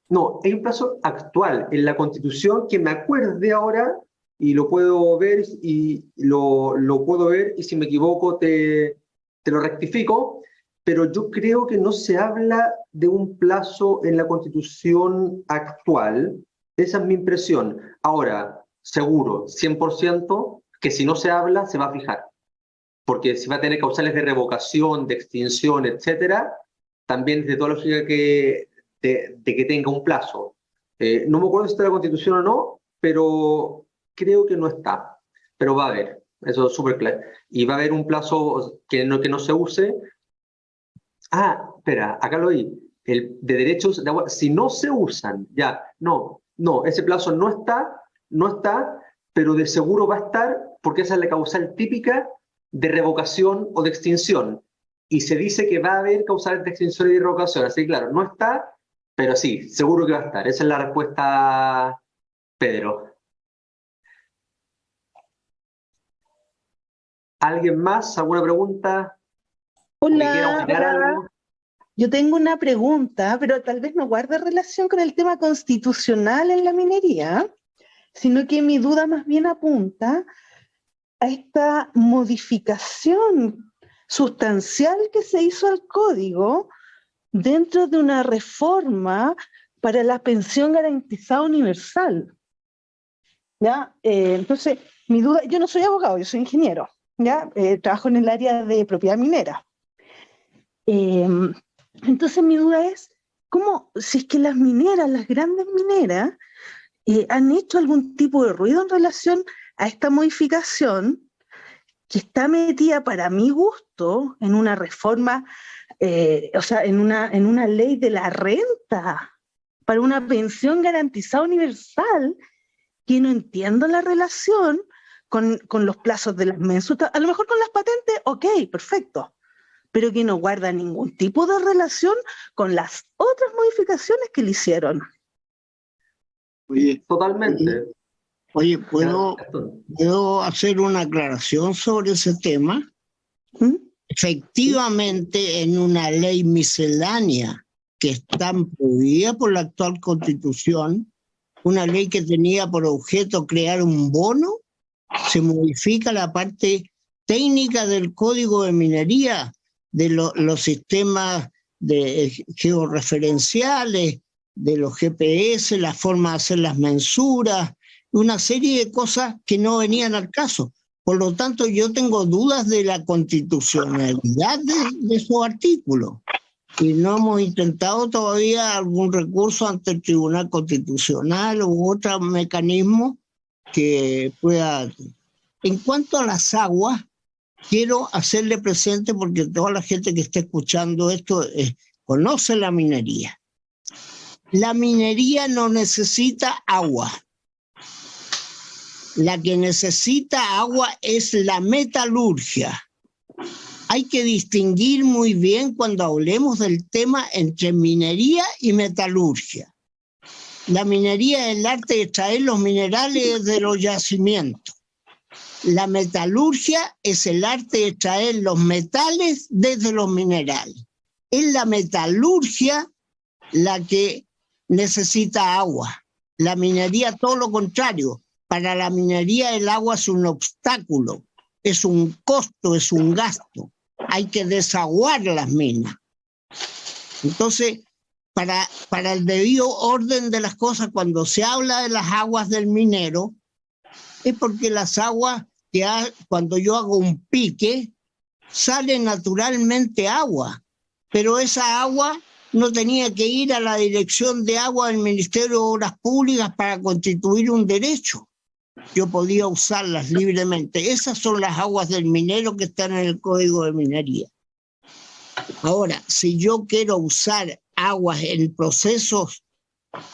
no, hay un plazo actual en la Constitución que me acuerde ahora y lo puedo ver y lo puedo ver y si me equivoco te lo rectifico, pero yo creo que no se habla de un plazo en la Constitución actual. Esa es mi impresión. Ahora, seguro, 100%, que si no se habla, se va a fijar. Porque si va a tener causales de revocación, de extinción, etcétera, también es de toda lógica de que tenga un plazo. No me acuerdo si está en la Constitución o no, pero creo que no está. Pero va a haber, eso es súper claro. Y va a haber un plazo que no se use. Ah, espera, acá lo oí. El de derechos de agua, si no se usan, ya, no, ese plazo no está, pero de seguro va a estar porque esa es la causal típica de revocación o de extinción. Y se dice que va a haber causales de extinción y de revocación. Así que claro, no está, pero sí, seguro que va a estar. Esa es la respuesta, Pedro. ¿Alguien más? ¿Alguna pregunta? Hola. Yo tengo una pregunta, pero tal vez no guarda relación con el tema constitucional en la minería, sino que mi duda más bien apunta a esta modificación sustancial que se hizo al código dentro de una reforma para la pensión garantizada universal. ¿Ya? Entonces, mi duda, yo no soy abogado, yo soy ingeniero, ¿ya? Trabajo en el área de propiedad minera. Entonces mi duda es, ¿cómo, si es que las mineras, las grandes mineras, han hecho algún tipo de ruido en relación a esta modificación que está metida para mi gusto en una reforma, o sea, en una ley de la renta para una pensión garantizada universal, que no entiendo la relación con los plazos de las mensualidades? A lo mejor con las patentes, ok, perfecto, pero que no guarda ningún tipo de relación con las otras modificaciones que le hicieron. Oye, Totalmente. Oye, ¿puedo hacer una aclaración sobre ese tema? ¿Mm? Efectivamente, en una ley miscelánea que está prohibida por la actual Constitución, una ley que tenía por objeto crear un bono, se modifica la parte técnica del Código de Minería, de los sistemas georreferenciales, de los GPS, la forma de hacer las mensuras, una serie de cosas que no venían al caso. Por lo tanto, yo tengo dudas de la constitucionalidad de esos artículos. Y no hemos intentado todavía algún recurso ante el Tribunal Constitucional u otro mecanismo que pueda... En cuanto a las aguas, quiero hacerle presente, porque toda la gente que está escuchando esto conoce la minería. La minería no necesita agua. La que necesita agua es la metalurgia. hay que distinguir muy bien cuando hablemos del tema entre minería y metalurgia. La minería es el arte de extraer los minerales de los yacimientos. La metalurgia es el arte de extraer los metales desde los minerales. Es la metalurgia la que necesita agua. La minería, todo lo contrario. Para la minería el agua es un obstáculo, es un costo, es un gasto. Hay que desaguar las minas. Entonces, para el debido orden de las cosas, cuando se habla de las aguas del minero, es porque las aguas, cuando yo hago un pique, sale naturalmente agua, pero esa agua no tenía que ir a la Dirección de Agua del Ministerio de Obras Públicas para constituir un derecho. Yo podía usarlas libremente. Esas son las aguas del minero que están en el Código de Minería. Ahora, si yo quiero usar aguas en procesos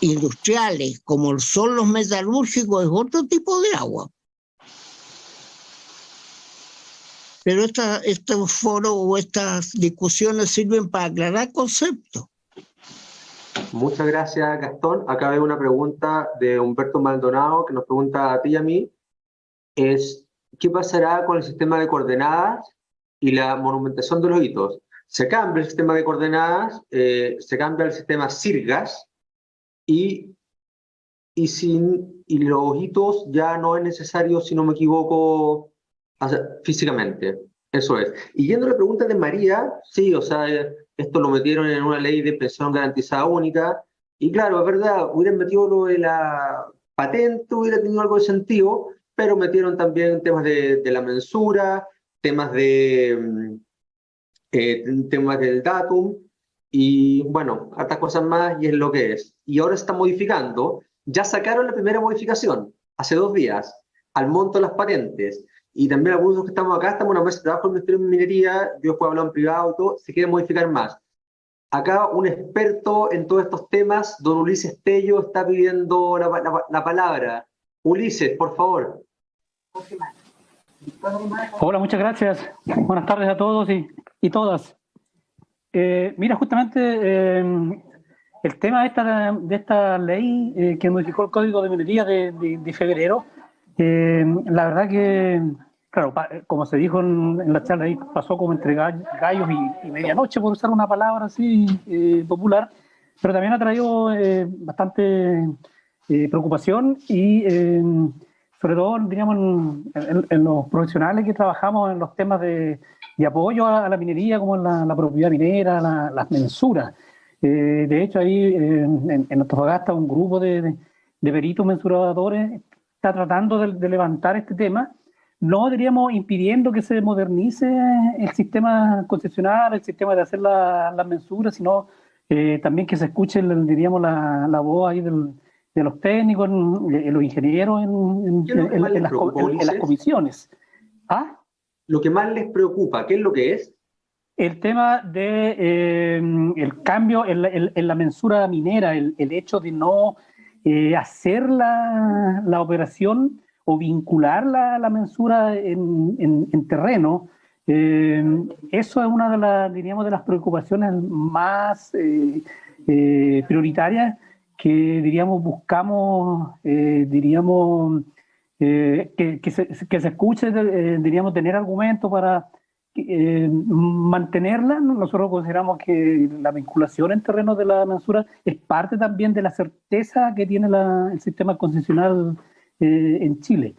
industriales, como son los metalúrgicos, es otro tipo de agua. Pero estos foros o estas discusiones sirven para aclarar conceptos. Muchas gracias, Gastón. Acá veo una pregunta de Humberto Maldonado que nos pregunta a ti y a mí. ¿Qué pasará con el sistema de coordenadas y la monumentación de los hitos? Se cambia el sistema de coordenadas, se cambia el sistema SIRGAS y los hitos ya no es necesario, si no me equivoco, físicamente. Eso es. Y yendo a la pregunta de María, sí, o sea, esto lo metieron en una ley de pensión garantizada única, y claro, es verdad, hubieran metido lo de la patente, hubiera tenido algo de sentido, pero metieron también temas de la mensura, temas del datum, y bueno, hartas cosas más, y es lo que es. Y ahora se está modificando, ya sacaron la primera modificación, hace 2 días, al monto de las patentes, y también algunos de los que estamos acá, estamos en una mesa de trabajo del Ministerio de Minería, yo puedo hablar en privado y todo, se quiere modificar más. Acá un experto en todos estos temas, don Ulises Tello, está pidiendo la palabra. Ulises, por favor. Hola, muchas gracias. Buenas tardes a todos y todas. Mira, justamente el tema de esta ley que modificó el Código de Minería de febrero, la verdad que, claro, como se dijo en la charla, ahí pasó como entre gallos y medianoche, por usar una palabra así popular, pero también ha traído bastante preocupación y sobre todo, diríamos, en los profesionales que trabajamos en los temas de apoyo a la minería, como en la propiedad minera, las mensuras. De hecho, ahí en Antofagasta un grupo de peritos mensuradores está tratando de levantar este tema, no diríamos impidiendo que se modernice el sistema concesional, el sistema de hacer las mensuras, sino también que se escuche, diríamos, la voz ahí de los técnicos, los ingenieros en las comisiones. ¿Ah? Lo que más les preocupa, ¿qué es lo que es? El tema de el cambio en la mensura minera, el hecho de no hacer la operación o vincular la mensura en terreno. Eso es una de las preocupaciones más prioritarias que, diríamos, buscamos, que se escuche, diríamos, tener argumentos para mantenerla. Nosotros consideramos que la vinculación en terrenos de la mensura es parte también de la certeza que tiene el sistema concesional en Chile.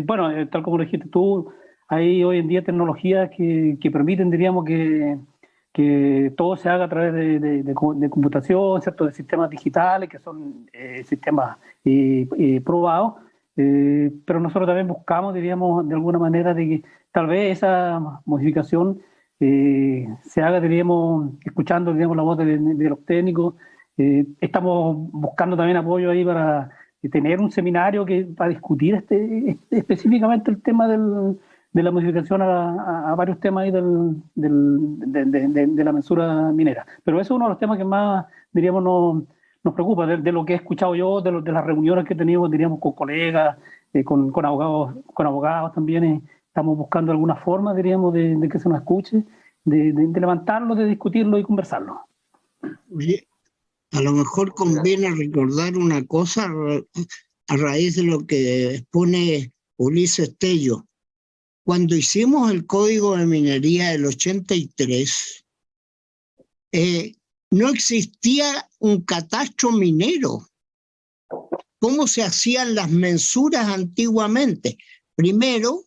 Bueno, tal como lo dijiste tú, hay hoy en día tecnologías que permiten, diríamos, que todo se haga a través de computación, ¿cierto?, de sistemas digitales, que son sistemas probados, pero nosotros también buscamos, diríamos, de alguna manera, de que tal vez esa modificación se haga, diríamos, escuchando, diríamos, la voz de los técnicos. Estamos buscando también apoyo ahí para tener un seminario para discutir específicamente el tema de la modificación a varios temas ahí de la mensura minera. Pero eso es uno de los temas que más, diríamos, nos preocupa, de lo que he escuchado yo, de las reuniones que he tenido, diríamos, con colegas, con abogados también. estamos buscando alguna forma, diríamos, de que se nos escuche, de levantarlo, de discutirlo y conversarlo. Oye, a lo mejor conviene recordar una cosa a raíz de lo que expone Ulises Tello. Cuando hicimos el Código de Minería del 83, no existía un catastro minero. ¿Cómo se hacían las mensuras antiguamente? Primero,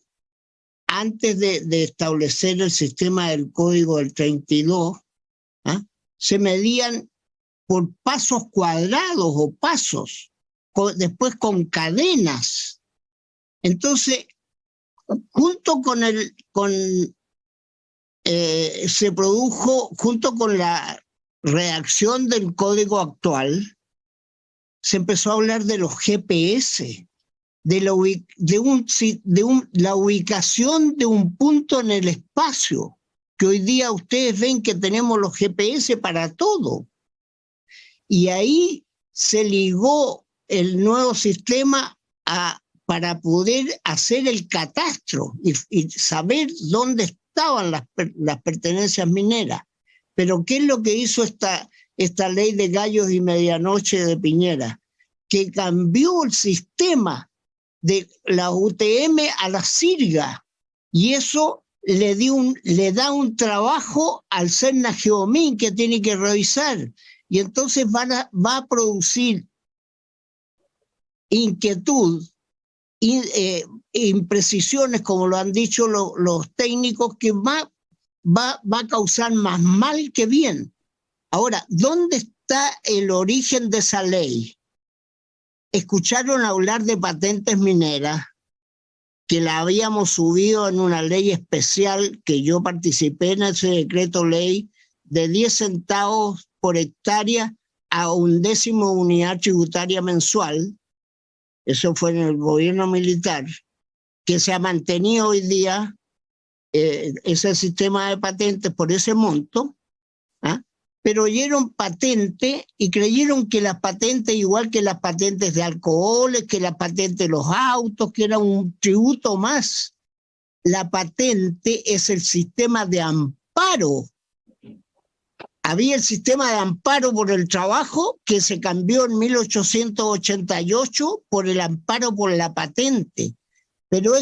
antes de establecer el sistema del Código del 32, se medían por pasos cuadrados o pasos, después con cadenas. Entonces, junto se produjo, junto con la redacción del código actual, se empezó a hablar de los GPS, de la ubicación de un punto en el espacio, que hoy día ustedes ven que tenemos los GPS para todo. Y ahí se ligó el nuevo sistema para poder hacer el catastro y saber dónde estaban las pertenencias mineras. Pero ¿qué es lo que hizo esta ley de gallos y medianoche de Piñera? Que cambió el sistema de la UTM a la SIRGA, y eso le da un trabajo al CERNA Geomin que tiene que revisar, y entonces va a producir inquietud, imprecisiones, como lo han dicho los técnicos, que va a causar más mal que bien. Ahora, ¿dónde está el origen de esa ley? Escucharon hablar de patentes mineras, que la habíamos subido en una ley especial, que yo participé en ese decreto ley, de 10 centavos por hectárea a 1/10 unidad tributaria mensual. Eso fue en el gobierno militar, que se ha mantenido hoy día ese sistema de patentes por ese monto, pero oyeron patente y creyeron que las patentes, igual que las patentes de alcoholes, que las patentes de los autos, que era un tributo más. La patente es el sistema de amparo. Había el sistema de amparo por el trabajo, que se cambió en 1888 por el amparo por la patente. Pero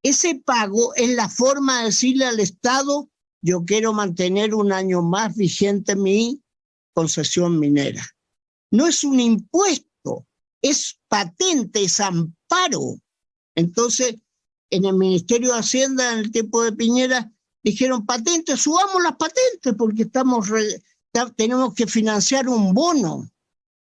ese pago es la forma de decirle al Estado: yo quiero mantener un año más vigente mi concesión minera. No es un impuesto, es patente, es amparo. Entonces, en el Ministerio de Hacienda, en el tiempo de Piñera, dijeron: patentes, subamos las patentes porque tenemos que financiar un bono.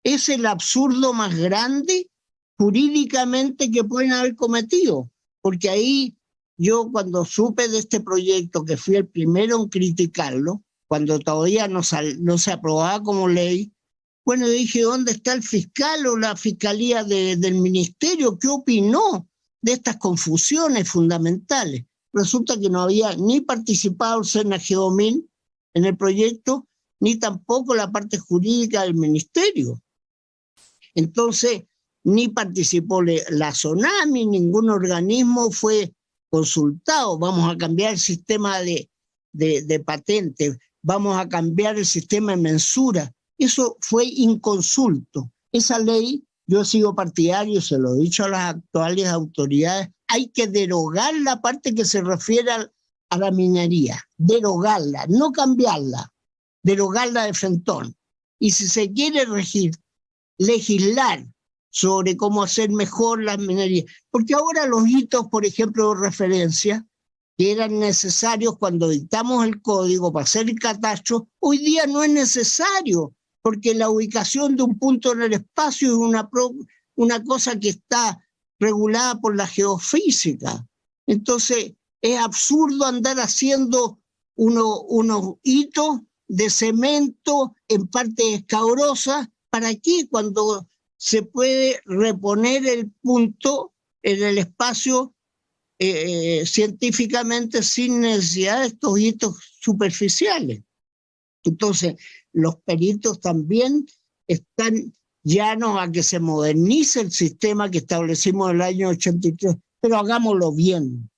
Es el absurdo más grande jurídicamente que pueden haber cometido, porque ahí yo, cuando supe de este proyecto, que fui el primero en criticarlo, cuando todavía no se aprobaba como ley, bueno, dije: ¿dónde está el fiscal o la fiscalía del ministerio? ¿Qué opinó de estas confusiones fundamentales? Resulta que no había ni participado el CERNA Geomin en el proyecto, ni tampoco la parte jurídica del ministerio. Entonces, ni participó la SONAMI, ningún organismo fue consultado. Vamos a cambiar el sistema de patentes, vamos a cambiar el sistema de mensura. Eso fue inconsulto. Esa ley, yo he sido partidario, se lo he dicho a las actuales autoridades, hay que derogar la parte que se refiere a la minería, derogarla, no cambiarla, derogarla de frentón. Y si se quiere legislar sobre cómo hacer mejor las minerías, porque ahora los hitos, por ejemplo, de referencia, que eran necesarios cuando dictamos el código para hacer el catastro, hoy día no es necesario, porque la ubicación de un punto en el espacio es una cosa que está regulada por la geofísica. Entonces, es absurdo andar haciendo unos hitos de cemento en partes escabrosas. ¿Para qué? Cuando se puede reponer el punto en el espacio científicamente sin necesidad de estos hitos superficiales. Entonces, los peritos también están llanos a que se modernice el sistema que establecimos en el año 83, pero hagámoslo bien.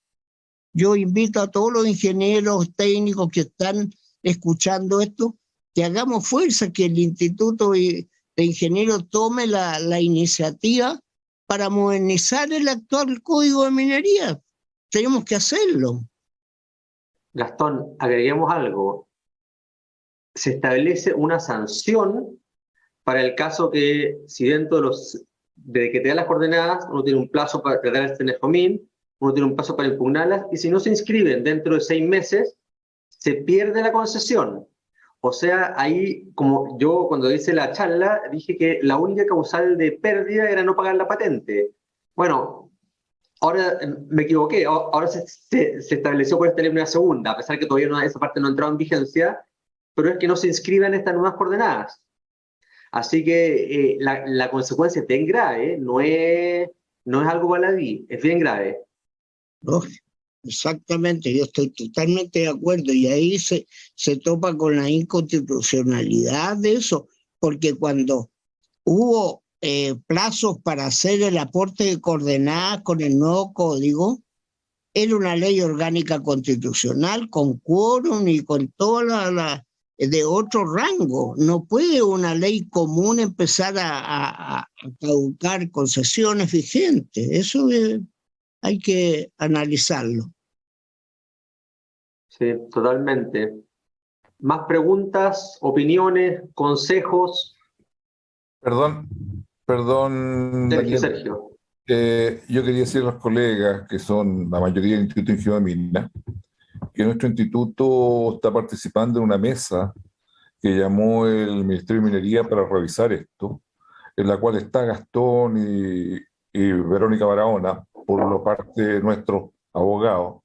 yo invito a todos los ingenieros técnicos que están escuchando esto, que hagamos fuerza, que el Instituto de Ingenieros tome la iniciativa para modernizar el actual código de minería. Tenemos que hacerlo. Gastón, agreguemos algo. Se establece una sanción para el caso que, si dentro de que te dan las coordenadas, uno tiene un plazo para tratar este Tenejomín, uno tiene un plazo para impugnarlas, y si no se inscriben dentro de 6 meses, se pierde la concesión. O sea, ahí, como yo cuando hice la charla, dije que la única causal de pérdida era no pagar la patente. Bueno, ahora me equivoqué, ahora se estableció por esta ley una segunda, a pesar que todavía esa parte no ha entrado en vigencia, pero es que no se inscriban estas nuevas coordenadas. Así que la consecuencia es bien grave, no es algo baladí, es bien grave. ¿No? Exactamente, yo estoy totalmente de acuerdo, y ahí se topa con la inconstitucionalidad de eso, porque cuando hubo plazos para hacer el aporte de coordenadas con el nuevo código, era una ley orgánica constitucional con quórum y con toda de otro rango. No puede una ley común empezar a caducar concesiones vigentes. Eso hay que analizarlo. Sí, totalmente. ¿Más preguntas, opiniones, consejos? Perdón, Daniel. Sergio. Yo quería decir a los colegas, que son la mayoría del Instituto de Ingeniería de Minas, que nuestro instituto está participando en una mesa que llamó el Ministerio de Minería para revisar esto, en la cual está Gastón y Verónica Barahona, por la parte de nuestros abogados.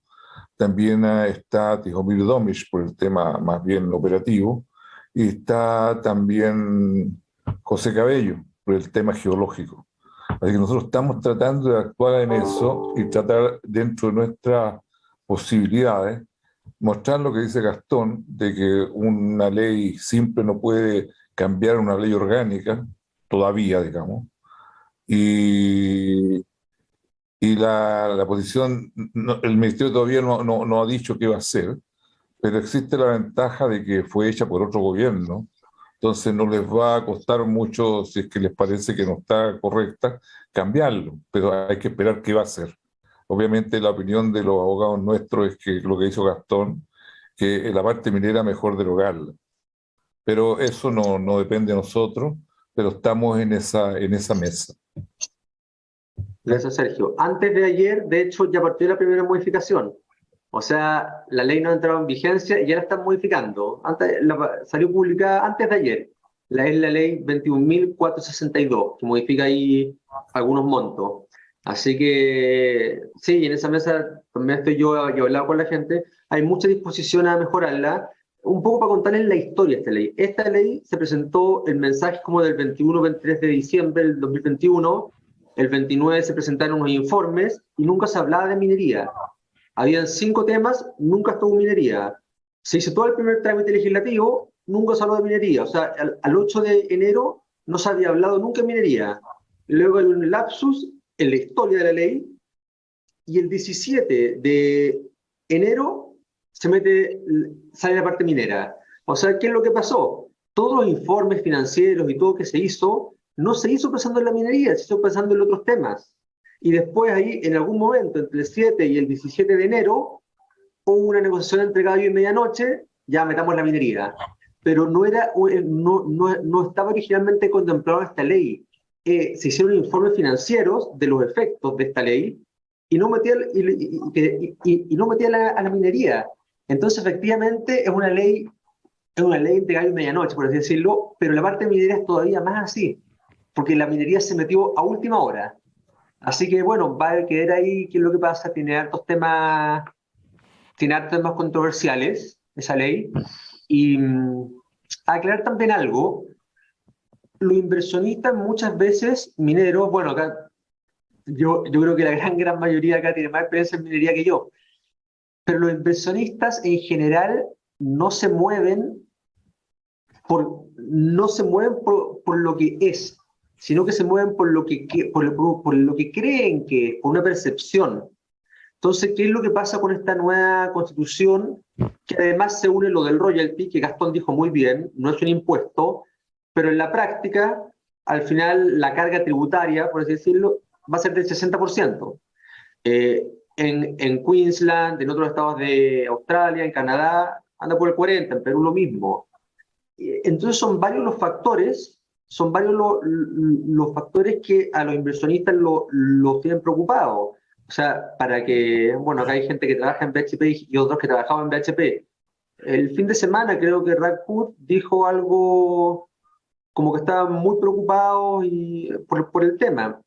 También está Tihomir Domish por el tema más bien operativo, y está también José Cabello por el tema geológico. Así que nosotros estamos tratando de actuar en eso y tratar dentro de nuestras posibilidades, mostrar lo que dice Gastón, de que una ley simple no puede cambiar una ley orgánica, todavía, digamos, y la posición, el Ministerio todavía no ha dicho qué va a hacer, pero existe la ventaja de que fue hecha por otro gobierno, entonces no les va a costar mucho, si es que les parece que no está correcta, cambiarlo, pero hay que esperar qué va a hacer. Obviamente la opinión de los abogados nuestros es que lo que hizo Gastón, que la parte minera mejor derogarla. Pero eso no depende de nosotros, pero estamos en esa mesa. Gracias, Sergio. Antes de ayer, de hecho, ya partió la primera modificación. O sea, la ley no ha entrado en vigencia y ya la están modificando. Salió publicada antes de ayer. Es la ley 21.462, que modifica ahí algunos montos. Así que, sí, en esa mesa también estoy yo he hablado con la gente. Hay mucha disposición a mejorarla. Un poco para contarles la historia de esta ley. Esta ley se presentó el mensaje como del 21-23 de diciembre del 2021. El 29 se presentaron unos informes y nunca se hablaba de minería. Habían 5 temas, nunca estuvo minería. Se hizo todo el primer trámite legislativo, nunca se habló de minería. O sea, al 8 de enero no se había hablado nunca de minería. Luego hay un lapsus en la historia de la ley, y el 17 de enero sale la parte minera. O sea, ¿qué es lo que pasó? Todos los informes financieros y todo que se hizo, no se hizo pensando en la minería, se hizo pensando en otros temas. Y después ahí, en algún momento, entre el 7 y el 17 de enero, hubo una negociación entre gallo y medianoche, ya metamos la minería. Pero no estaba originalmente contemplado en esta ley. Se hicieron informes financieros de los efectos de esta ley y no metía, a la minería. Entonces, efectivamente, es una ley entre gallo y medianoche, por así decirlo, pero la parte minera es todavía más así, porque la minería se metió a última hora. Así que, bueno, va a quedar ahí qué es lo que pasa. Tiene hartos temas controversiales, esa ley. Y aclarar también algo. Los inversionistas muchas veces, mineros, bueno, acá yo creo que la gran mayoría acá tiene más experiencia en minería que yo, pero los inversionistas en general no se mueven por lo que es, sino que se mueven por lo que creen que es, por una percepción. Entonces, ¿qué es lo que pasa con esta nueva constitución? Que además se une lo del royalty, que Gastón dijo muy bien, no es un impuesto, pero en la práctica, al final, la carga tributaria, por así decirlo, va a ser del 60%. En Queensland, en otros estados de Australia, en Canadá, anda por el 40%, en Perú lo mismo. Entonces son varios los factores, los factores que a los inversionistas los tienen preocupados. O sea, para que, bueno, acá hay gente que trabaja en BHP y otros que trabajaban en BHP. El fin de semana creo que Radcliffe dijo algo como que estaban muy preocupados por el tema.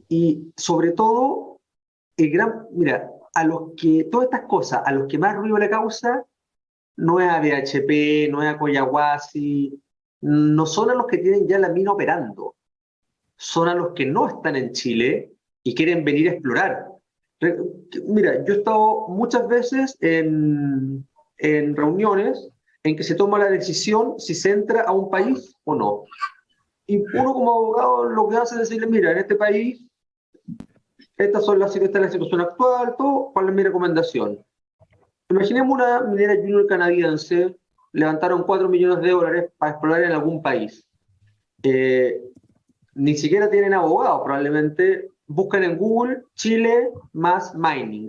Y sobre todo, mira, todas estas cosas, a los que más ruido le causa, no es a BHP, no es a Collahuasi, no son a los que tienen ya la mina operando, son a los que no están en Chile y quieren venir a explorar. Mira, yo he estado muchas veces en reuniones en que se toma la decisión si se entra a un país o no. Y uno como abogado lo que hace es decirle, mira, en este país, esta es la situación actual, ¿cuál es mi recomendación? Imaginemos una minera junior canadiense, levantaron $4 millones para explorar en algún país. Ni siquiera tienen abogados, probablemente buscan en Google Chile más mining.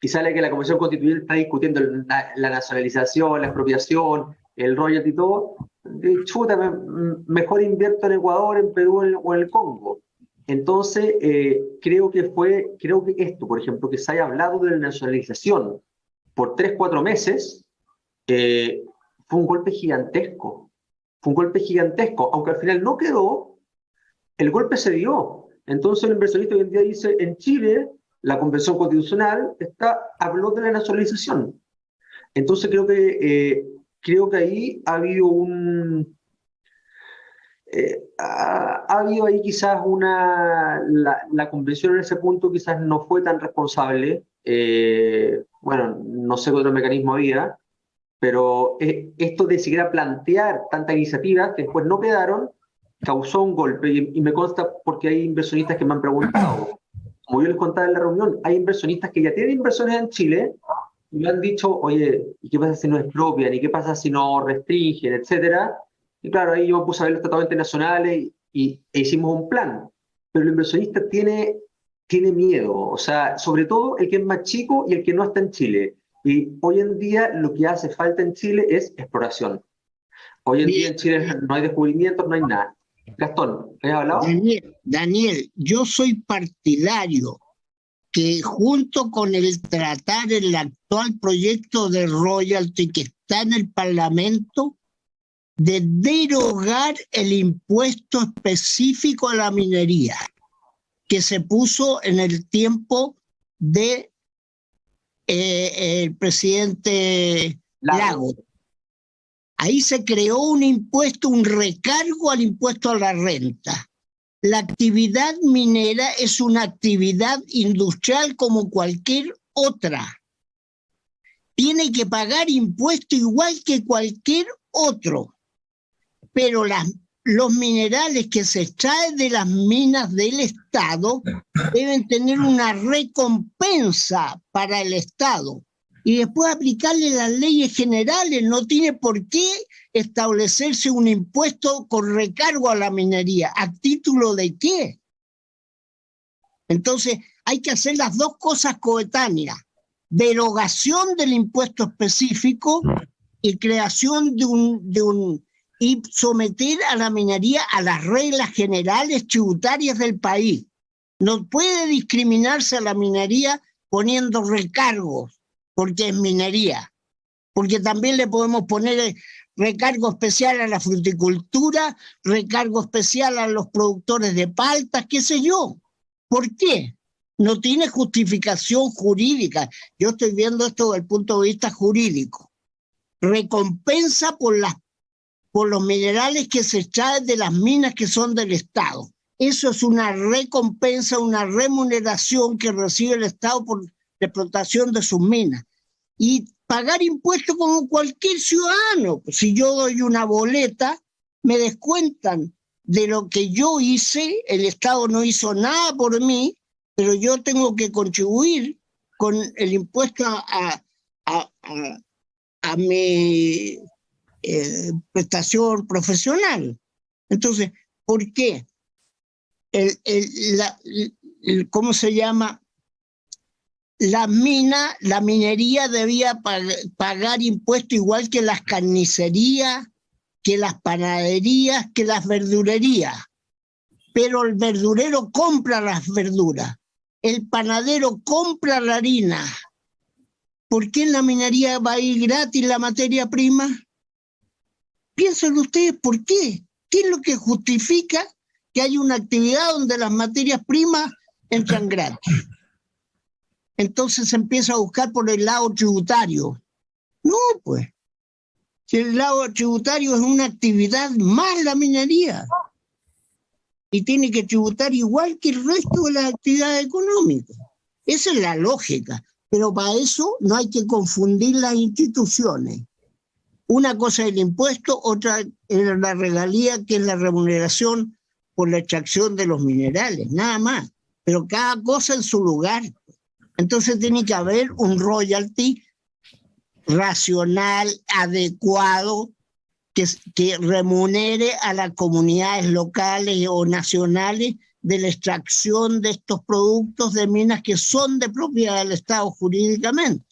Y sale que la Convención Constituyente está discutiendo la nacionalización, la expropiación, el royalty y todo. Chuta, mejor invierto en Ecuador, en Perú o en el Congo. Entonces, creo que esto, por ejemplo, que se haya hablado de la nacionalización por 3-4 meses, fue un golpe gigantesco. Fue un golpe gigantesco. Aunque al final no quedó, el golpe se dio. Entonces el inversionista hoy en día dice, en Chile, la Convención Constitucional habló de la nacionalización. Entonces creo que ahí ha habido ha habido ahí quizás la convención en ese punto quizás no fue tan responsable. Bueno, no sé qué otro mecanismo había, pero esto de siquiera plantear tantas iniciativas que después no quedaron, causó un golpe, y me consta porque hay inversionistas que me han preguntado. Como yo les contaba en la reunión, hay inversionistas que ya tienen inversiones en Chile y me han dicho, oye, ¿y qué pasa si no expropian? ¿Y qué pasa si no restringen? Etcétera. Y claro, ahí yo me puse a ver los tratados internacionales e hicimos un plan. Pero el inversionista tiene miedo, o sea, sobre todo el que es más chico y el que no está en Chile. Y hoy en día lo que hace falta en Chile es exploración. Hoy en día en Chile no hay descubrimientos, no hay nada. Gastón, ¿has hablado? Daniel, yo soy partidario que junto con el tratar el actual proyecto de royalty que está en el Parlamento, de derogar el impuesto específico a la minería que se puso en el tiempo de el presidente Lagos. Ahí se creó un impuesto, un recargo al impuesto a la renta. La actividad minera es una actividad industrial como cualquier otra. Tiene que pagar impuesto igual que cualquier otro. Pero los minerales que se extraen de las minas del Estado deben tener una recompensa para el Estado y después aplicarle las leyes generales. No tiene por qué establecerse un impuesto con recargo a la minería. ¿A título de qué? Entonces hay que hacer las dos cosas coetáneas: derogación del impuesto específico y creación y someter a la minería a las reglas generales tributarias del país. No puede discriminarse a la minería poniendo recargos, porque es minería. Porque también le podemos poner recargo especial a la fruticultura, recargo especial a los productores de paltas, qué sé yo. ¿Por qué? No tiene justificación jurídica. Yo estoy viendo esto desde el punto de vista jurídico. Recompensa por los minerales que se extraen de las minas que son del Estado. Eso es una recompensa, una remuneración que recibe el Estado por la explotación de sus minas. Y pagar impuestos como cualquier ciudadano. Si yo doy una boleta, me descuentan de lo que yo hice, el Estado no hizo nada por mí, pero yo tengo que contribuir con el impuesto a mi prestación profesional. Entonces, ¿por qué? ¿Cómo se llama? La minería debía pagar impuestos igual que las carnicerías, que las panaderías, que las verdurerías. Pero el verdurero compra las verduras, el panadero compra la harina. ¿Por qué en la minería va a ir gratis la materia prima? Piensen ustedes, ¿por qué? ¿Qué es lo que justifica que haya una actividad donde las materias primas entran gratis? Entonces se empieza a buscar por el lado tributario. No, pues. Si el lado tributario es una actividad más la minería. Y tiene que tributar igual que el resto de las actividades económicas. Esa es la lógica. Pero para eso no hay que confundir las instituciones. Una cosa es el impuesto, otra es la regalía, que es la remuneración por la extracción de los minerales, nada más. Pero cada cosa en su lugar. Entonces tiene que haber un royalty racional, adecuado, que remunere a las comunidades locales o nacionales de la extracción de estos productos de minas que son de propiedad del Estado jurídicamente.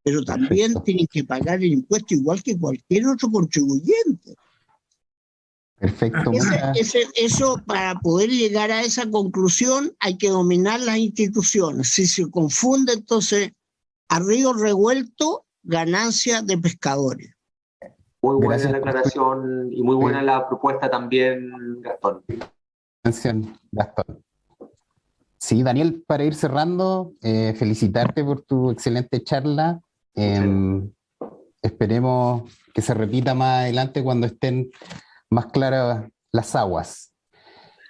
Pero también tienen que pagar el impuesto igual que cualquier otro contribuyente. Perfecto. Eso, para poder llegar a esa conclusión, hay que dominar las instituciones. Si se confunde, entonces, a río revuelto, ganancia de pescadores. Muy buena la aclaración y muy buena la propuesta también, Gastón. Gastón. Sí, Daniel, para ir cerrando, felicitarte por tu excelente charla. Esperemos que se repita más adelante cuando estén más claras las aguas.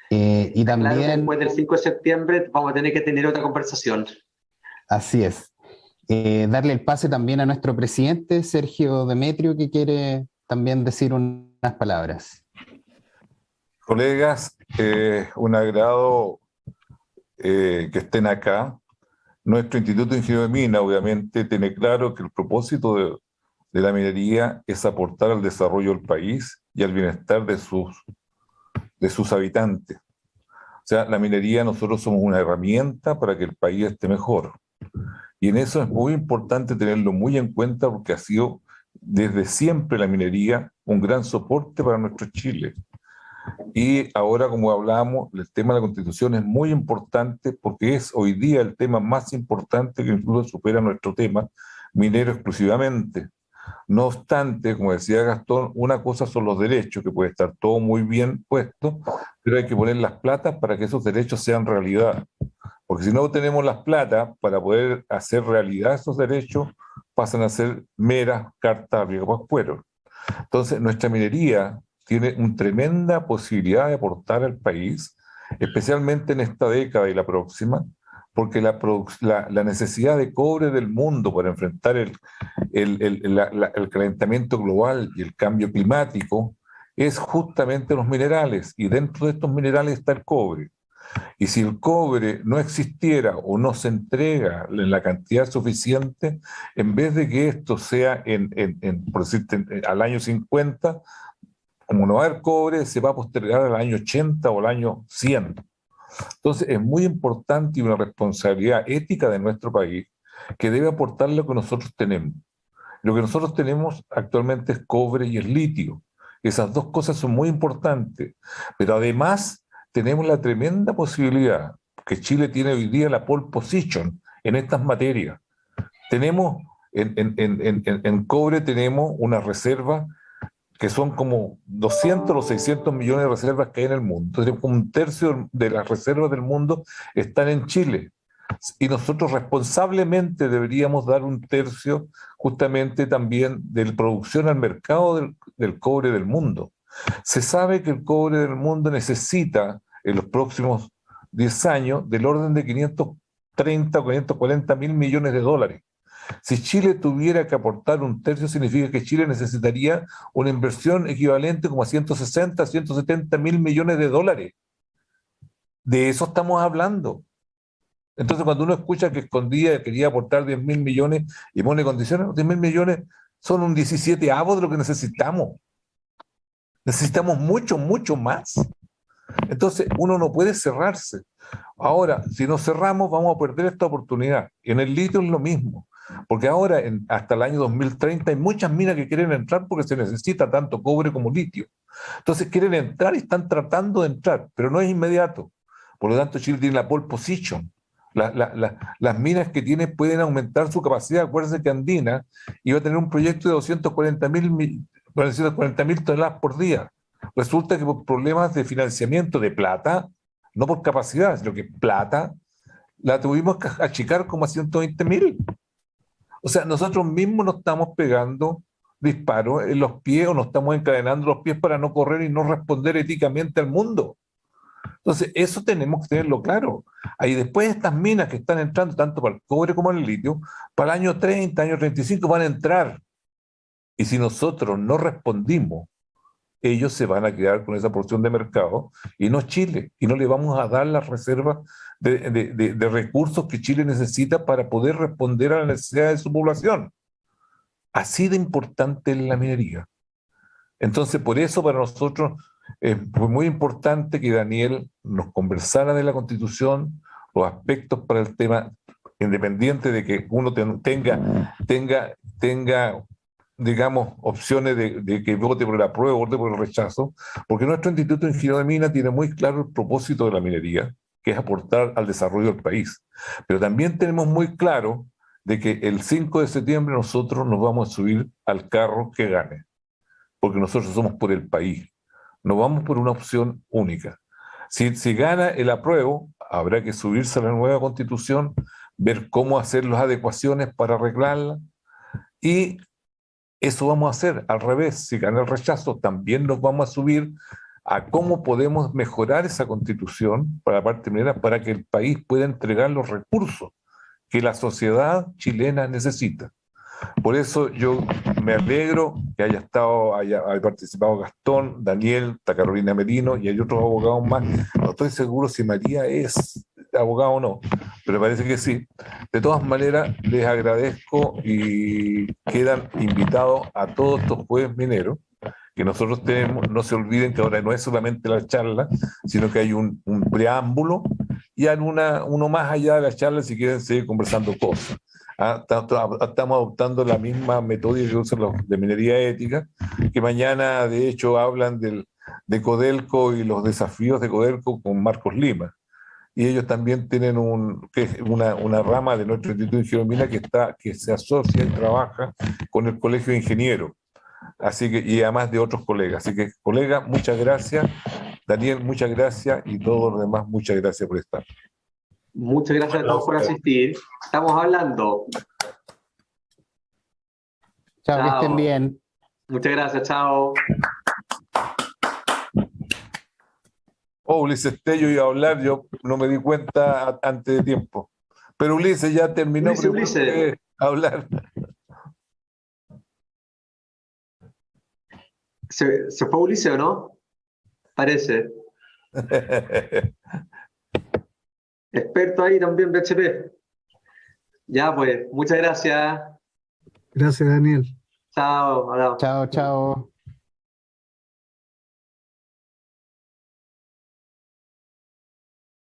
Y también, claro, después del 5 de septiembre vamos a tener que tener otra conversación. Así es. Darle el pase también a nuestro presidente, Sergio Demetrio, que quiere también decir unas palabras. Colegas, un agrado que estén acá. Nuestro Instituto de Ingeniería de Minas, obviamente, tiene claro que el propósito de la minería es aportar al desarrollo del país y al bienestar de sus habitantes. O sea, la minería, nosotros somos una herramienta para que el país esté mejor. Y en eso es muy importante tenerlo muy en cuenta, porque ha sido desde siempre la minería un gran soporte para nuestro Chile. Y ahora, como hablamos, el tema de la Constitución es muy importante porque es hoy día el tema más importante, que incluso supera nuestro tema minero exclusivamente. No obstante, como decía Gastón, una cosa son los derechos, que puede estar todo muy bien puesto, pero hay que poner las platas para que esos derechos sean realidad. Porque si no tenemos las platas para poder hacer realidad esos derechos, pasan a ser meras cartas riego pascuero. Entonces, nuestra minería tiene una tremenda posibilidad de aportar al país, especialmente en esta década y la próxima, porque la necesidad de cobre del mundo para enfrentar el calentamiento global y el cambio climático es justamente los minerales, y dentro de estos minerales está el cobre. Y si el cobre no existiera o no se entrega en la cantidad suficiente, en vez de que esto sea por decirte, al año 50, como no va a haber cobre, se va a postergar al año 80 o al año 100. Entonces es muy importante y una responsabilidad ética de nuestro país que debe aportar lo que nosotros tenemos. Lo que nosotros tenemos actualmente es cobre y es litio. Esas dos cosas son muy importantes, pero además tenemos la tremenda posibilidad que Chile tiene hoy día la pole position en estas materias. Tenemos, en cobre tenemos una reserva que son como 200 o 600 millones de reservas que hay en el mundo. Entonces, como un tercio de las reservas del mundo están en Chile. Y nosotros responsablemente deberíamos dar un tercio justamente también de la producción al mercado del cobre del mundo. Se sabe que el cobre del mundo necesita en los próximos 10 años del orden de 530 o 540 mil millones de dólares. Si Chile tuviera que aportar un tercio, significa que Chile necesitaría una inversión equivalente como a 160, 170 mil millones de dólares. De eso estamos hablando. Entonces, cuando uno escucha que Escondida quería aportar 10.000 millones y pone condiciones, 10.000 millones son un 17avo de lo que necesitamos. Necesitamos mucho, mucho más. Entonces, uno no puede cerrarse. Ahora, si nos cerramos, vamos a perder esta oportunidad. En el litio es lo mismo, porque ahora, hasta el año 2030, hay muchas minas que quieren entrar porque se necesita tanto cobre como litio. Entonces, quieren entrar y están tratando de entrar, pero no es inmediato. Por lo tanto, Chile tiene la pole position. Las minas que tiene pueden aumentar su capacidad. Acuérdense que Andina iba a tener un proyecto de 240.000 toneladas por día. Resulta que por problemas de financiamiento de plata, no por capacidad, sino que plata, la tuvimos que achicar como a 120.000. O sea, nosotros mismos nos estamos pegando disparos en los pies o nos estamos encadenando los pies para no correr y no responder éticamente al mundo. Entonces, eso tenemos que tenerlo claro. Ahí después estas minas que están entrando, tanto para el cobre como el litio, para el año 30, año 35 van a entrar. Y si nosotros no respondimos, ellos se van a quedar con esa porción de mercado y no Chile. Y no le vamos a dar las reservas de recursos que Chile necesita para poder responder a las necesidades de su población. Así de importante es la minería. Entonces, por eso para nosotros fue muy importante que Daniel nos conversara de la Constitución, los aspectos para el tema, independiente de que uno tenga digamos, opciones de que vote por el apruebo, vote por el rechazo, porque nuestro Instituto de Ingeniería de Minas tiene muy claro el propósito de la minería, que es aportar al desarrollo del país. Pero también tenemos muy claro de que el 5 de septiembre nosotros nos vamos a subir al carro que gane, porque nosotros somos por el país, no vamos por una opción única. Si gana el apruebo, habrá que subirse a la nueva Constitución, ver cómo hacer las adecuaciones para arreglarla, y eso vamos a hacer. Al revés, si gana el rechazo, también nos vamos a subir a cómo podemos mejorar esa Constitución para la parte minera, para que el país pueda entregar los recursos que la sociedad chilena necesita. Por eso yo me alegro que haya participado Gastón, Daniel, Carolina Merino y hay otros abogados más. No estoy seguro si María es abogado o no, pero parece que sí. De todas maneras, les agradezco y quedan invitados a todos estos jueves mineros que nosotros tenemos. No se olviden que ahora no es solamente la charla, sino que hay un preámbulo y hay uno más allá de la charla si quieren seguir conversando cosas. Estamos adoptando la misma metodología que usan los de minería ética, que mañana de hecho hablan de Codelco y los desafíos de Codelco con Marcos Lima. Y ellos también tienen una rama de nuestro Instituto de Ingeniería de Minas que se asocia y trabaja con el Colegio de Ingenieros, así que, y además de otros colegas. Así que, colega, muchas gracias. Daniel, muchas gracias. Y todos los demás, muchas gracias por estar. Muchas gracias a todos por asistir. Estamos hablando. Chao, que estén bien. Muchas gracias, chao. Ulises Tello iba a hablar, yo no me di cuenta antes de tiempo. Pero Ulises ya terminó Ulises. A hablar. ¿Se fue Ulises o no? Parece. Experto ahí también, BHP. Ya, pues, muchas gracias. Gracias, Daniel. Chao, hablamos. Chao, chao.